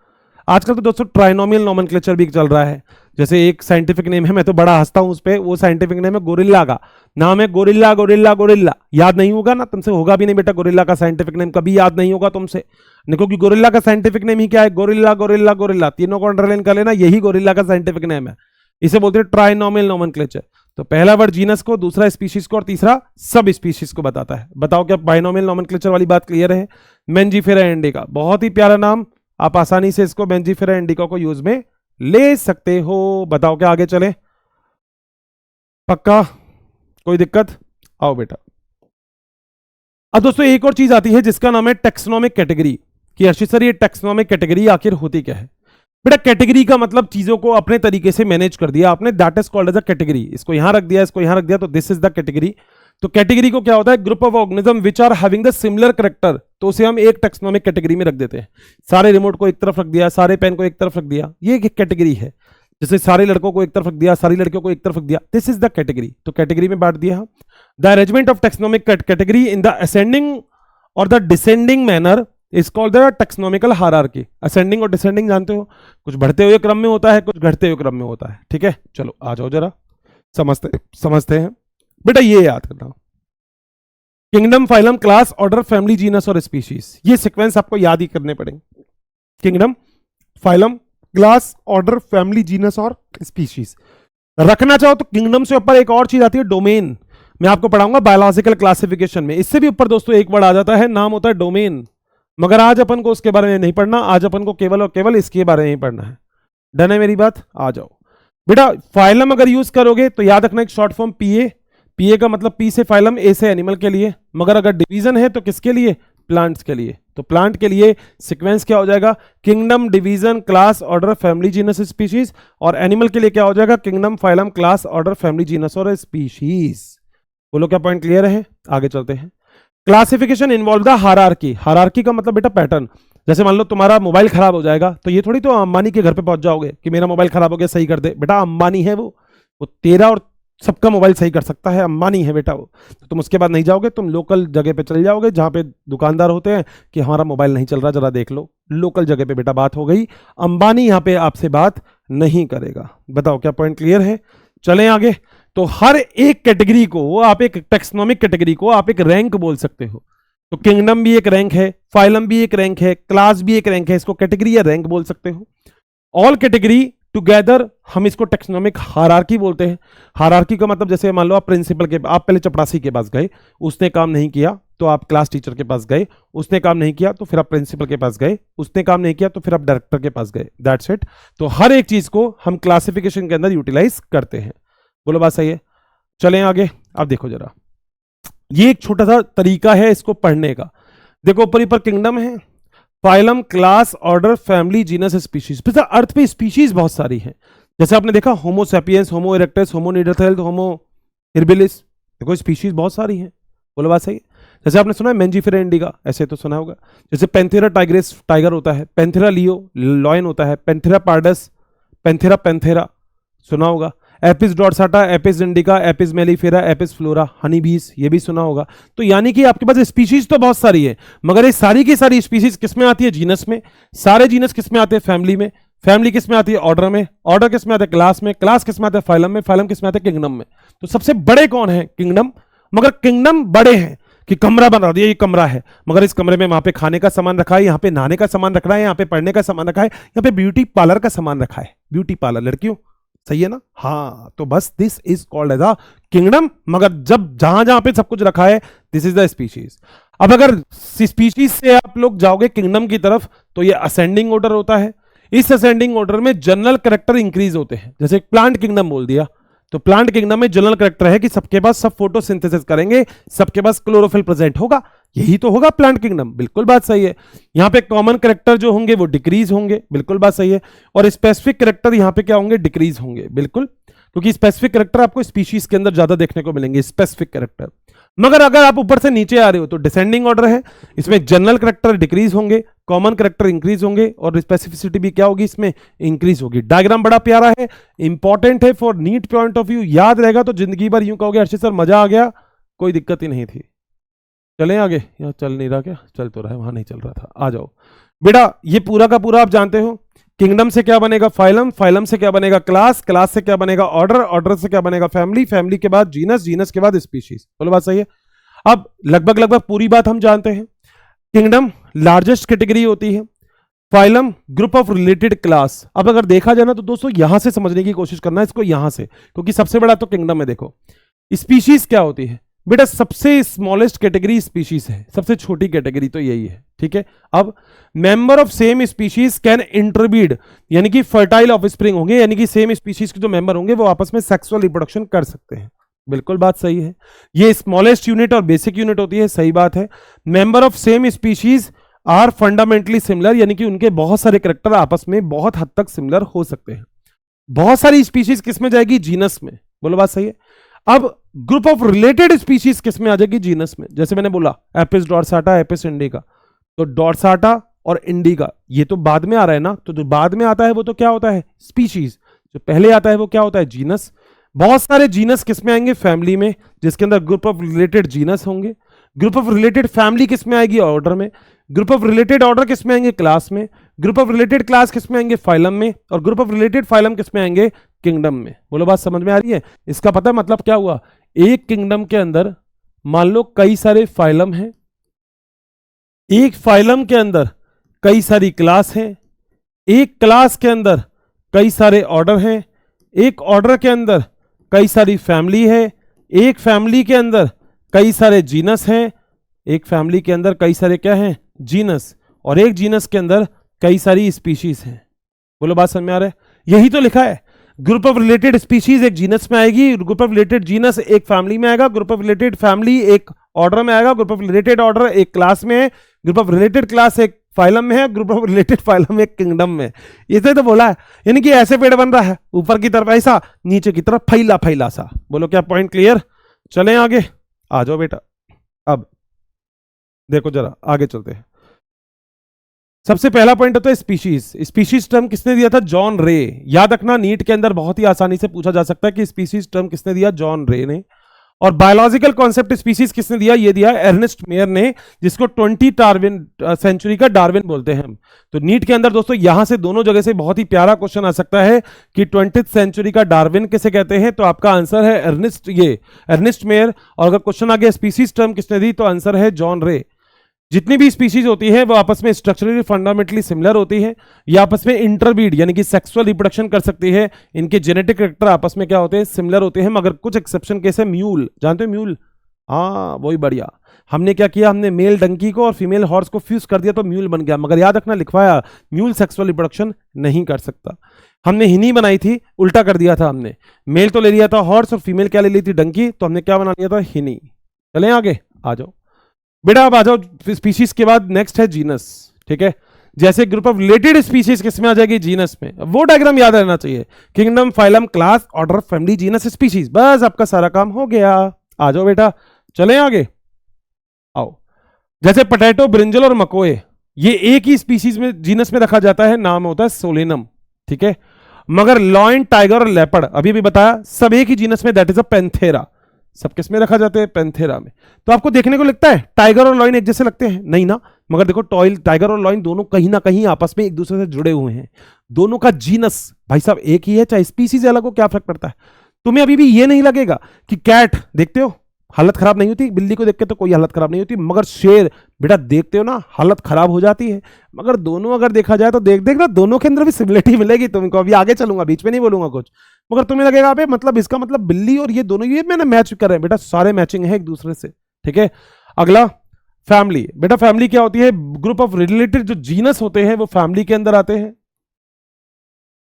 आजकल तो दोस्तों ट्राइनोमियल नोमेनक्लेचर भी चल रहा है। जैसे एक साइंटिफिक नेम है, मैं तो बड़ा हंसता हूं उस पे, वो साइंटिफिक नेम है गोरिल्ला का। नाम है गोरिल्ला गोरिल्ला गोरिल्ला। याद नहीं होगा ना तुमसे, होगा भी नहीं बेटा। गोरिल्ला का साइंटिफिक नेम कभी याद नहीं होगा तुमसे, क्योंकि गोरिल्ला का साइंटिफिक नेम ही क्या है? Gorilla gorilla gorilla. तीनों को अंडरलाइन कर लेना, यही गोरिल्ला का साइंटिफिक नेम है। इसे बोलते हैं ट्राइनोमियल नोमेनक्लेचर। तो पहला वर्ड जीनस को, दूसरा स्पीशीज को, और तीसरा सब स्पीशीज को बताता है। बताओ क्या बाइनोमियल नोमेनक्लेचर वाली बात क्लियर है? मेंजिफेरा इंडिका, बहुत ही प्यारा नाम, आप आसानी से इसको मेंजिफेरा इंडिका को यूज में ले सकते हो। बताओ क्या आगे चले? पक्का? कोई दिक्कत? आओ बेटा। अब दोस्तों एक और चीज आती है जिसका नाम है टेक्सोनोमिक कैटेगरी। कि अर्षित सर ये टेक्सोनोमिक कैटेगरी आखिर होती क्या है? बेटा कैटेगरी का मतलब चीजों को अपने तरीके से मैनेज कर दिया आपने, that is called as a category. इसको यहां रख दिया, इसको यहां रख दिया, तो दिस इज द कैटेगरी। तो कैटेगरी को क्या होता है? Group of organism which are having the similar character, तो उसे हम एक टेक्सोनोमिक कैटेगरी में रख देते हैं। सारे रिमोट को एक तरफ रख दिया, सारे पेन को एक तरफ रख दिया, ये एक कैटेगरी है। जैसे सारे लड़कों को एक तरफ रख दिया, सारी लड़कियों को एक तरफ रख दिया, दिस इज द कैटेगरी। तो कैटेगरी में बांट दिया। The arrangement of taxonomic category in the ascending और the descending manner is called the taxonomical hierarchy. Ascending और डिसेंडिंग जानते हो, कुछ बढ़ते हुए क्रम में होता है, कुछ घटते हुए क्रम में होता है। ठीक है, चलो आ जाओ जरा समझते हैं बेटा। ये याद करना, kingdom, phylum, class, order, family, genus और स्पीशीज, ये सीक्वेंस आपको याद ही करने पड़ेंगे। Kingdom, phylum, class, order, family, genus और स्पीशीज। रखना चाहो तो किंगडम से ऊपर एक और चीज आती है, डोमेन। मैं आपको पढ़ाऊंगा बायोलॉजिकल क्लासिफिकेशन में। इससे भी ऊपर दोस्तों एक वर्ड आ जाता है, नाम होता है डोमेन। मगर आज अपन को उसके बारे में नहीं पढ़ना, आज अपन को केवल और केवल इसके बारे में ही पढ़ना है। डन है मेरी बात? आ जाओ बेटा। फाइलम अगर यूज करोगे तो याद रखना एक शॉर्ट फॉर्म पीए। पीए का मतलब पी से फाइलम, ए से एनिमल के लिए। मगर अगर डिवीजन है तो किसके लिए? प्लांट्स के लिए। तो प्लांट के लिए सीक्वेंस क्या हो जाएगा? Kingdom, division, class, order, family, genus, species. और एनिमल के लिए क्या हो जाएगा? Kingdom, phylum, class, order, family, genus और स्पीशीज। बोलो क्या पॉइंट क्लियर है? आगे चलते हैं। Classification involve the hierarchy. Hierarchy का मतलब बेटा पैटर्न। जैसे मान लो तुम्हारा मोबाइल खराब हो जाएगा तो ये थोड़ी तो अंबानी के घर पे पहुंच जाओगे कि मेरा मोबाइल खराब हो गया सही कर दे। बेटा अंबानी है वो तेरा और सबका मोबाइल सही कर सकता है, अंबानी है बेटा वो। तो तुम उसके बाद नहीं जाओगे, तुम लोकल जगह पे चले जाओगे जहां पे दुकानदार होते हैं कि हमारा मोबाइल नहीं चल रहा, जरा देख लो। लोकल जगह पे बेटा बात हो गई, अंबानी यहां पे आपसे बात नहीं करेगा। बताओ क्या पॉइंट क्लियर है? चलें आगे। तो हर एक कैटेगरी को आप एक टेक्सोनोमिक कैटेगरी को आप एक रैंक बोल सकते हो। तो किंगडम भी एक रैंक है, फाइलम भी एक रैंक है, क्लास भी एक रैंक है, इसको कैटेगरी या रैंक बोल सकते हो। ऑल कैटेगरी टुगेदर हम इसको टेक्सोनोमिक हायरार्की बोलते हैं। हायरार्की का मतलब जैसे मान लो आप प्रिंसिपल के, आप पहले चपरासी के पास गए, उसने काम नहीं किया तो आप क्लास टीचर के पास गए, उसने काम नहीं किया तो फिर आप प्रिंसिपल के पास गए, उसने काम नहीं किया तो फिर आप डायरेक्टर के पास गए, दैट्स इट। तो हर एक चीज को हम क्लासिफिकेशन के अंदर यूटिलाइज करते हैं। बोलो बात सही है? चलें आगे। अब देखो जरा, ये एक छोटा सा तरीका है इसको पढ़ने का। देखो ऊपर ऊपर किंगडम है, phylum, class, order, family, genus, species. फिर अर्थ पे स्पीशीज बहुत सारी हैं। जैसे आपने देखा होमो सैपियंस, होमो इरेक्टस, होमो निडरथैल, होमो हिरबिलिस, देखो स्पीशीज बहुत सारी हैं। बोलो बात सही है? जैसे आपने सुना है मेंजिफेरा इंडिका, ऐसे तो सुना होगा। जैसे पेंथेरा टाइग्रिस टाइगर होता है, पेंथेरा लियो लॉयन होता है, पेंथेरा पार्डस, पेंथेरा पेंथेरा सुना होगा। Apis dorsata, Apis indica, Apis mellifera, Apis florea, honey bees, ये भी सुना होगा। तो यानी कि आपके पास स्पीशीज तो बहुत सारी है, मगर ये सारी की सारी स्पीशीज किसमें आती है? जीनस में। सारे जीनस किसमें आते हैं? फैमिली में। फैमिली किसमें आती है? ऑर्डर में। ऑर्डर किसमें आता है? क्लास में। क्लास किसमें आता है? फाइलम में। फाइलम किसमें आता है? किंगडम में। तो सबसे बड़े कौन है? किंगडम। मगर किंगडम बड़े हैं कि कमरा बना दिया, ये कमरा है, मगर इस कमरे में वहां पे खाने का सामान रखा है, यहाँ पे नहाने का सामान रखा है, यहाँ पे पढ़ने का सामान रखा है, यहाँ पे ब्यूटी पार्लर का सामान रखा है। ब्यूटी पार्लर लड़कियों, सही है ना? हाँ, तो बस this is called as a kingdom. मगर जब जहां जहां पे सब कुछ रखा है, दिस इज द स्पीशीज। अब अगर स्पीशीज से आप लोग जाओगे किंगडम की तरफ, तो ये असेंडिंग ऑर्डर होता है। इस असेंडिंग ऑर्डर में जनरल कैरेक्टर इंक्रीज होते हैं। जैसे प्लांट किंगडम बोल दिया, तो प्लांट किंगडम में जनरल कैरेक्टर है कि सबके पास सब फोटोसिंथेसिस करेंगे, सबके पास क्लोरोफिल प्रेजेंट होगा, यही तो होगा प्लांट किंगडम। बिल्कुल बात सही है। यहां पे कॉमन कैरेक्टर जो होंगे वो डिक्रीज होंगे, बिल्कुल बात सही है। और स्पेसिफिक कैरेक्टर यहां पे क्या होंगे? डिक्रीज होंगे, बिल्कुल, क्योंकि स्पेसिफिक कैरेक्टर आपको स्पीशीज के अंदर ज्यादा देखने को मिलेंगे, स्पेसिफिक कैरेक्टर। मगर अगर आप ऊपर से नीचे आ रहे हो तो डिसेंडिंग ऑर्डर है, इसमें जनरल कैरेक्टर डिक्रीज होंगे, कॉमन कैरेक्टर इंक्रीज होंगे, और स्पेसिफिसिटी भी क्या होगी? इसमें इंक्रीज होगी। डायग्राम बड़ा प्यारा है, इंपॉर्टेंट है for NEET point of view, याद रहेगा तो जिंदगी भर यूं कहोगे अर्षित सर मजा आ गया, कोई दिक्कत ही नहीं थी। चलें आगे। यहाँ चल नहीं रहा क्या? चल तो रहा है, वहां नहीं चल रहा था। आ जाओ बेटा, ये पूरा का पूरा आप जानते हो। किंगडम से क्या बनेगा? फाइलम, फाइलम से क्या बनेगा? क्लास, क्लास से क्या बनेगा? ऑर्डर, ऑर्डर से क्या बनेगा? फैमिली, फैमिली के बाद जीनस, जीनस के बाद स्पीशीज। बोलो बात सही है? अब लगभग लगभग पूरी बात हम जानते हैं। किंगडम लार्जेस्ट कैटेगरी होती है, phylum group of related class. अब अगर देखा जाए ना तो दोस्तों यहां से समझने की कोशिश करना है इसको, यहां से, क्योंकि सबसे बड़ा तो किंगडम है। देखो स्पीशीज क्या होती है बेटा? सबसे स्मॉलेस्ट कैटेगरी स्पीशीज है, सबसे छोटी कैटेगरी तो यही है, ठीक है। अब member of same species can interbreed, यानी कि फर्टाइल ऑफस्प्रिंग होंगे, यानी कि सेम स्पीशीज के जो मेंबर होंगे वो आपस में सेक्सुअल रिप्रोडक्शन कर सकते हैं। बिल्कुल बात सही है। ये स्मॉलेस्ट यूनिट और बेसिक यूनिट होती है, सही बात है। Member of same species are fundamentally similar, यानी कि उनके बहुत सारे कैरेक्टर आपस में बहुत हद तक सिमिलर हो सकते हैं। बहुत सारी स्पीशीज किसमें जाएगी? जीनस में। बोलो बात सही है? अब ग्रुप ऑफ रिलेटेड स्पीशीज किसमें आ जाएगी? जीनस में। जैसे मैंने बोला एपिस डॉर्साटा, एपिस इंडिका, तो डॉर्साटा और इंडिका ये तो बाद में आ रहा है ना, तो जो बाद में आता है वो तो क्या होता है? स्पीशीज। जो पहले आता है वो क्या होता है? जीनस। बहुत सारे जीनस किसमें आएंगे? फैमिली में, जिसके अंदर ग्रुप ऑफ रिलेटेड जीनस होंगे। ग्रुप ऑफ रिलेटेड फैमिली किसमें आएगी? ऑर्डर में। ग्रुप ऑफ रिलेटेड ऑर्डर किसमें आएंगे? क्लास में। ग्रुप ऑफ रिलेटेड क्लास किसमें आएंगे? फाइलम में। और ग्रुप ऑफ रिलेटेड फाइलम किसमें आएंगे? किंगडम में। बोलो बात समझ में आ रही है? इसका पता मतलब क्या हुआ? एक किंगडम के अंदर मान लो कई सारे फाइलम हैं, एक फाइलम के अंदर कई सारी क्लास हैं, एक क्लास के अंदर कई सारे ऑर्डर हैं, एक ऑर्डर के अंदर कई सारी फैमिली है, एक फैमिली के अंदर कई सारे जीनस हैं, एक फैमिली के अंदर कई सारे क्या हैं? जीनस, और एक जीनस के अंदर कई सारी स्पीशीज हैं। बोलो बात समझ में आ रहा है? यही तो लिखा है। ग्रुप ऑफ रिलेटेड स्पीशीज एक जीनस में आएगी, ग्रुप ऑफ रिलेटेड जीनस एक फैमिली में आएगा, ग्रुप ऑफ रिलेटेड फैमिली एक ऑर्डर में आएगा, ग्रुप ऑफ रिलेटेड ऑर्डर एक क्लास में है, ग्रुप ऑफ रिलेटेड क्लास एक फाइलम में है, ग्रुप ऑफ रिलेटेड फाइलम एक किंगडम में। इसे तो बोला है, यानी कि ऐसे पेड़ बन रहा है, ऊपर की तरफ ऐसा, नीचे की तरफ फैला फैला सा। बोलो क्या पॉइंट क्लियर? चलें आगे, आ जाओ बेटा। अब देखो जरा आगे चलते हैं। सबसे पहला पॉइंट होता है स्पीशीज। स्पीशीज टर्म किसने दिया था? जॉन रे। याद रखना, नीट के अंदर बहुत ही आसानी से पूछा जा सकता है कि स्पीशीज टर्म किसने दिया? जॉन रे ने। और बायोलॉजिकल कॉन्सेप्ट स्पीशीज किसने दिया? ये दिया अर्नेस्ट मेयर ने, जिसको 20 सेंचुरी का डार्विन बोलते हैं हम। तो नीट के अंदर दोस्तों यहां से दोनों जगह से बहुत ही प्यारा क्वेश्चन आ सकता है कि 20th सेंचुरी का डार्विन किसे कहते हैं? तो आपका आंसर है अर्नेस्ट मेयर। और अगर क्वेश्चन आ गया स्पीशीज टर्म किसने दी, तो आंसर है जॉन रे। जितनी भी स्पीशीज होती है वो आपस में स्ट्रक्चरली फंडामेंटली सिमिलर होती है, ये आपस में इंटरब्रीड यानी कि सेक्सुअल रिप्रोडक्शन कर सकती है, इनके जेनेटिक कैरेक्टर आपस में क्या होते हैं, सिमिलर होते हैं, मगर कुछ एक्सेप्शन केस है। म्यूल, जानते हो म्यूल? हाँ वही, बढ़िया। हमने क्या किया, हमने मेल डंकी को और फीमेल हॉर्स को फ्यूज कर दिया तो म्यूल बन गया, मगर याद रखना लिखवाया म्यूल सेक्सुअल रिप्रोडक्शन नहीं कर सकता। हमने हिनी बनाई थी, उल्टा कर दिया था हमने, मेल तो ले लिया था हॉर्स और फीमेल क्या ले ली थी, डंकी, तो हमने क्या बना लिया था, हिनी। चलें आगे, आ जाओ बेटा, अब आ जाओ स्पीशीज के बाद नेक्स्ट है जीनस। ठीक है, जैसे ग्रुप ऑफ रिलेटेड स्पीशीज किसमें आ जाएगी, जीनस में। वो डायग्राम याद रहना चाहिए, kingdom, phylum, class, order, family, genus, species, बस आपका सारा काम हो गया। आ जाओ बेटा, चलें आगे, आओ। जैसे पोटैटो, ब्रिंजल और मकोए, ये एक ही स्पीशीज में, जीनस में रखा जाता है, नाम होता है सोलेनम। ठीक है, मगर लॉयन, टाइगर और लेपर्ड अभी भी बताया, सब एक ही जीनस में, दैट इज अ पैंथेरा। सब किस में रखा जाते हैं, पैंथेरा में। तो आपको देखने को लगता है टाइगर और लॉयन एक जैसे लगते हैं, नहीं ना, मगर देखो टाइगर और लॉयन दोनों कहीं ना कहीं आपस में एक दूसरे से जुड़े हुए हैं। दोनों का जीनस भाई साहब एक ही है, चाहे स्पीसीज अलग हो, क्या फर्क पड़ता है। तुम्हें अभी भी ये नहीं लगेगा कि कैट देखते हो हालत खराब नहीं होती, बिल्ली को देख के तो कोई हालत खराब नहीं होती, मगर शेर बेटा देखते हो ना हालत खराब हो जाती है। मगर दोनों अगर देखा जाए तो देख ना, दोनों के अंदर भी सिमिलरिटी मिलेगी तुमको। अभी आगे चलूंगा, बीच में नहीं बोलूंगा कुछ, मगर तुम्हें लगेगा अबे मतलब इसका मतलब बिल्ली और ये दोनों ये मैंने मैच कर रहे हैं, बेटा सारे मैचिंग है एक दूसरे से। ठीक है, अगला फैमिली। बेटा फैमिली क्या होती है, ग्रुप ऑफ रिलेटेड जो जीनस होते हैं वो फैमिली के अंदर आते हैं।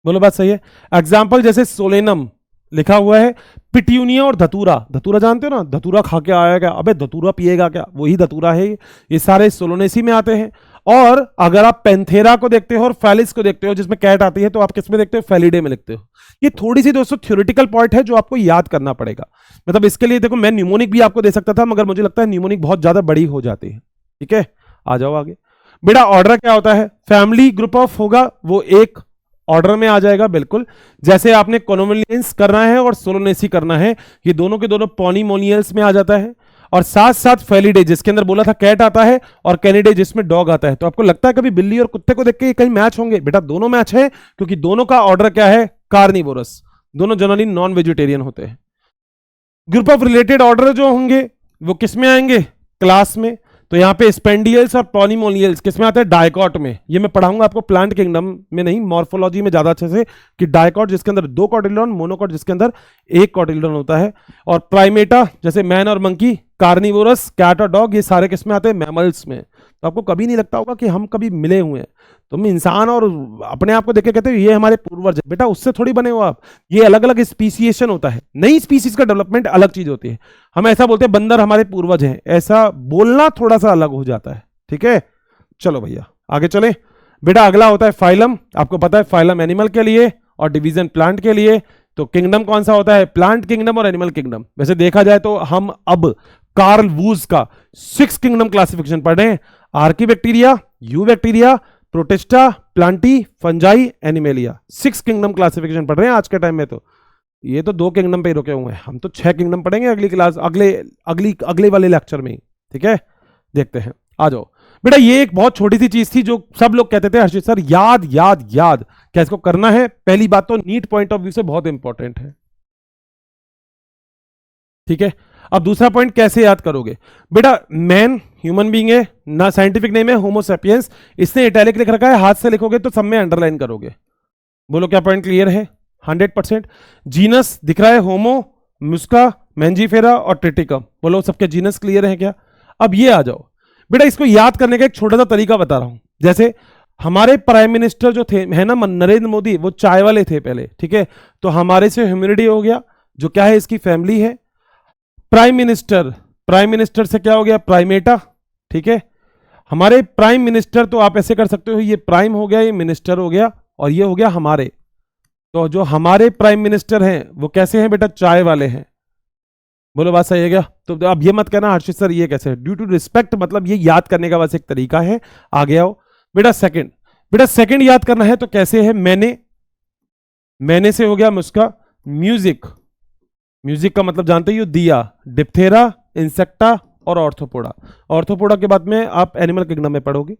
बोलो बात सही है। एग्जाम्पल जैसे सोलेनम लिखा हुआ है, पिट्यूनिया और धतूरा। धतूरा जानते हो ना, धतूरा खा के आया क्या, अबे धतूरा पिएगा क्या, वही धतूरा है। ये सारे सोलोनेसी में आते हैं। और अगर आप पेंथेरा को देखते हो और फैलिस को देखते हो जिसमें कैट आती है, तो आप किस में देखते हो, फैलिडे में लिखते हो। ये थोड़ी सी दोस्तों थ्योरेटिकल पॉइंट है जो आपको याद करना पड़ेगा। मतलब इसके लिए देखो मैं न्यूमोनिक भी आपको दे सकता था, मगर मुझे लगता है न्यूमोनिक बहुत ज्यादा बड़ी हो जाती है। ठीक है, आ जाओ आगे। बेटा ऑर्डर क्या होता है, फैमिली ग्रुप ऑफ होगा वो एक ऑर्डर में आ जाएगा, बिल्कुल जैसे आपने कोनोमिलियंस करना है और सोलोनेसी करना है, ये दोनों के दोनों पॉलीमोनियल्स में आ जाता है। और साथ साथ फेलिडे जिसके अंदर बोला था कैट आता है, और कैनिडे जिसमें डॉग आता है। तो आपको लगता है कभी बिल्ली और कुत्ते को देख के कहीं मैच होंगे, बेटा दोनों मैच है, क्योंकि दोनों का ऑर्डर क्या है, कार्निवोरस। दोनों जनरली नॉन वेजिटेरियन होते हैं। ग्रुप ऑफ रिलेटेड ऑर्डर जो होंगे वो किस में आएंगे, क्लास में। तो यहां पे स्पेंडियल्स और पॉलीमोनियल्स किसमें आते हैं, डायकॉट में। ये मैं पढ़ाऊंगा आपको प्लांट किंगडम में नहीं, मॉर्फोलॉजी में ज्यादा अच्छे से, कि डायकॉट जिसके अंदर 2 कॉटिलडॉन, मोनोकॉट जिसके अंदर 1 कॉटिलडॉन होता है। और प्राइमेटा जैसे मैन और मंकी, कार्निवोरस, कैट और डॉग, ये सारे किसमें आते हैं, मैमल्स में। तो आपको कभी नहीं लगता होगा कि हम कभी मिले हुए हैं। तुम इंसान और अपने आप को देख के कहते हो ये हमारे पूर्वज है, बेटा उससे थोड़ी बने हो आप। ये अलग अलग स्पीसीएशन होता है, नई स्पीसीज का डेवलपमेंट अलग चीज होती है। हम ऐसा बोलते हैं बंदर हमारे पूर्वज हैं, ऐसा बोलना थोड़ा सा अलग हो जाता है। ठीक है, चलो भैया आगे चले। बेटा अगला होता है फाइलम। आपको पता है फाइलम एनिमल के लिए और डिवीजन प्लांट के लिए। तो किंगडम कौन सा होता है, प्लांट किंगडम और एनिमल किंगडम। वैसे देखा जाए तो हम अब कार्ल वूज का 6 किंगडम क्लासिफिकेशन पढ़ रहे हैं। Archaebacteria, you bacteria, protista, Plantae, fungi, animalia. 6 kingdom classification पढ़ रहे हैं आज के टाइम में। तो ये तो 2 किंगडम पे ही रुके हुए हैं, हम तो 6 किंगडम पढ़ेंगे अगली क्लास, अगले वाले लेक्चर में ही। ठीक है, देखते हैं, आ जाओ। बेटा ये एक बहुत छोटी सी चीज थी जो सब लोग कहते थे हर्षित सर याद याद याद, क्या इसको करना है। पहली बात तो नीट पॉइंट ऑफ व्यू से बहुत इंपॉर्टेंट है। ठीक है, अब दूसरा पॉइंट कैसे याद करोगे। बेटा मैन ह्यूमन बीइंग है ना, साइंटिफिक नेम है होमो सैपियंस। इसने इटैलिक लिख रखा है, हाथ से लिखोगे तो सब में अंडरलाइन करोगे। बोलो क्या पॉइंट क्लियर है, 100%। जीनस दिख रहा है, होमो, मुस्का, मैंजीफेरा और ट्रिटिकम। बोलो सबके जीनस क्लियर है क्या। अब ये आ जाओ बेटा, इसको याद करने का एक छोटा सा तरीका बता रहा हूं। जैसे हमारे प्राइम मिनिस्टर जो थे है ना, नरेंद्र मोदी, वो चाय वाले थे पहले। ठीक है, तो हमारे से ह्यूमिडिटी हो गया, जो क्या है इसकी फैमिली है। प्राइम मिनिस्टर से क्या हो गया, प्राइमेटा। ठीक है, हमारे प्राइम मिनिस्टर तो आप ऐसे कर सकते हो, ये प्राइम हो गया, ये मिनिस्टर हो गया, और ये हो गया हमारे। तो जो हमारे प्राइम मिनिस्टर हैं वो कैसे हैं बेटा, चाय वाले हैं। बोलो बात सही है क्या। तो अब ये मत कहना हर्षित सर ये कैसे, ड्यू टू रिस्पेक्ट, मतलब ये याद करने का बस एक तरीका है। आगे आओ बेटा सेकंड याद करना है तो कैसे है, मैंने से हो गया मुस्का। म्यूजिक का मतलब जानते ही हो, दिया, डिप्थेरा, इंसेक्टा और ऑर्थोपोडा के बाद में आप एनिमल किंगडम में पढ़ोगे।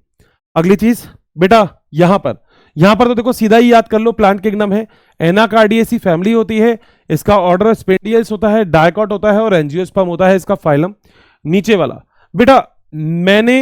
अगली चीज बेटा यहां पर तो देखो सीधा ही याद कर लो, प्लांट किंगडम है। एनाकार्डियेसी फैमिली होती है, इसका ऑर्डर स्पेंडियल्स होता है, डायकॉट होता है और एंजियोस्पर्म होता है इसका फाइलम। नीचे वाला बेटा मैंने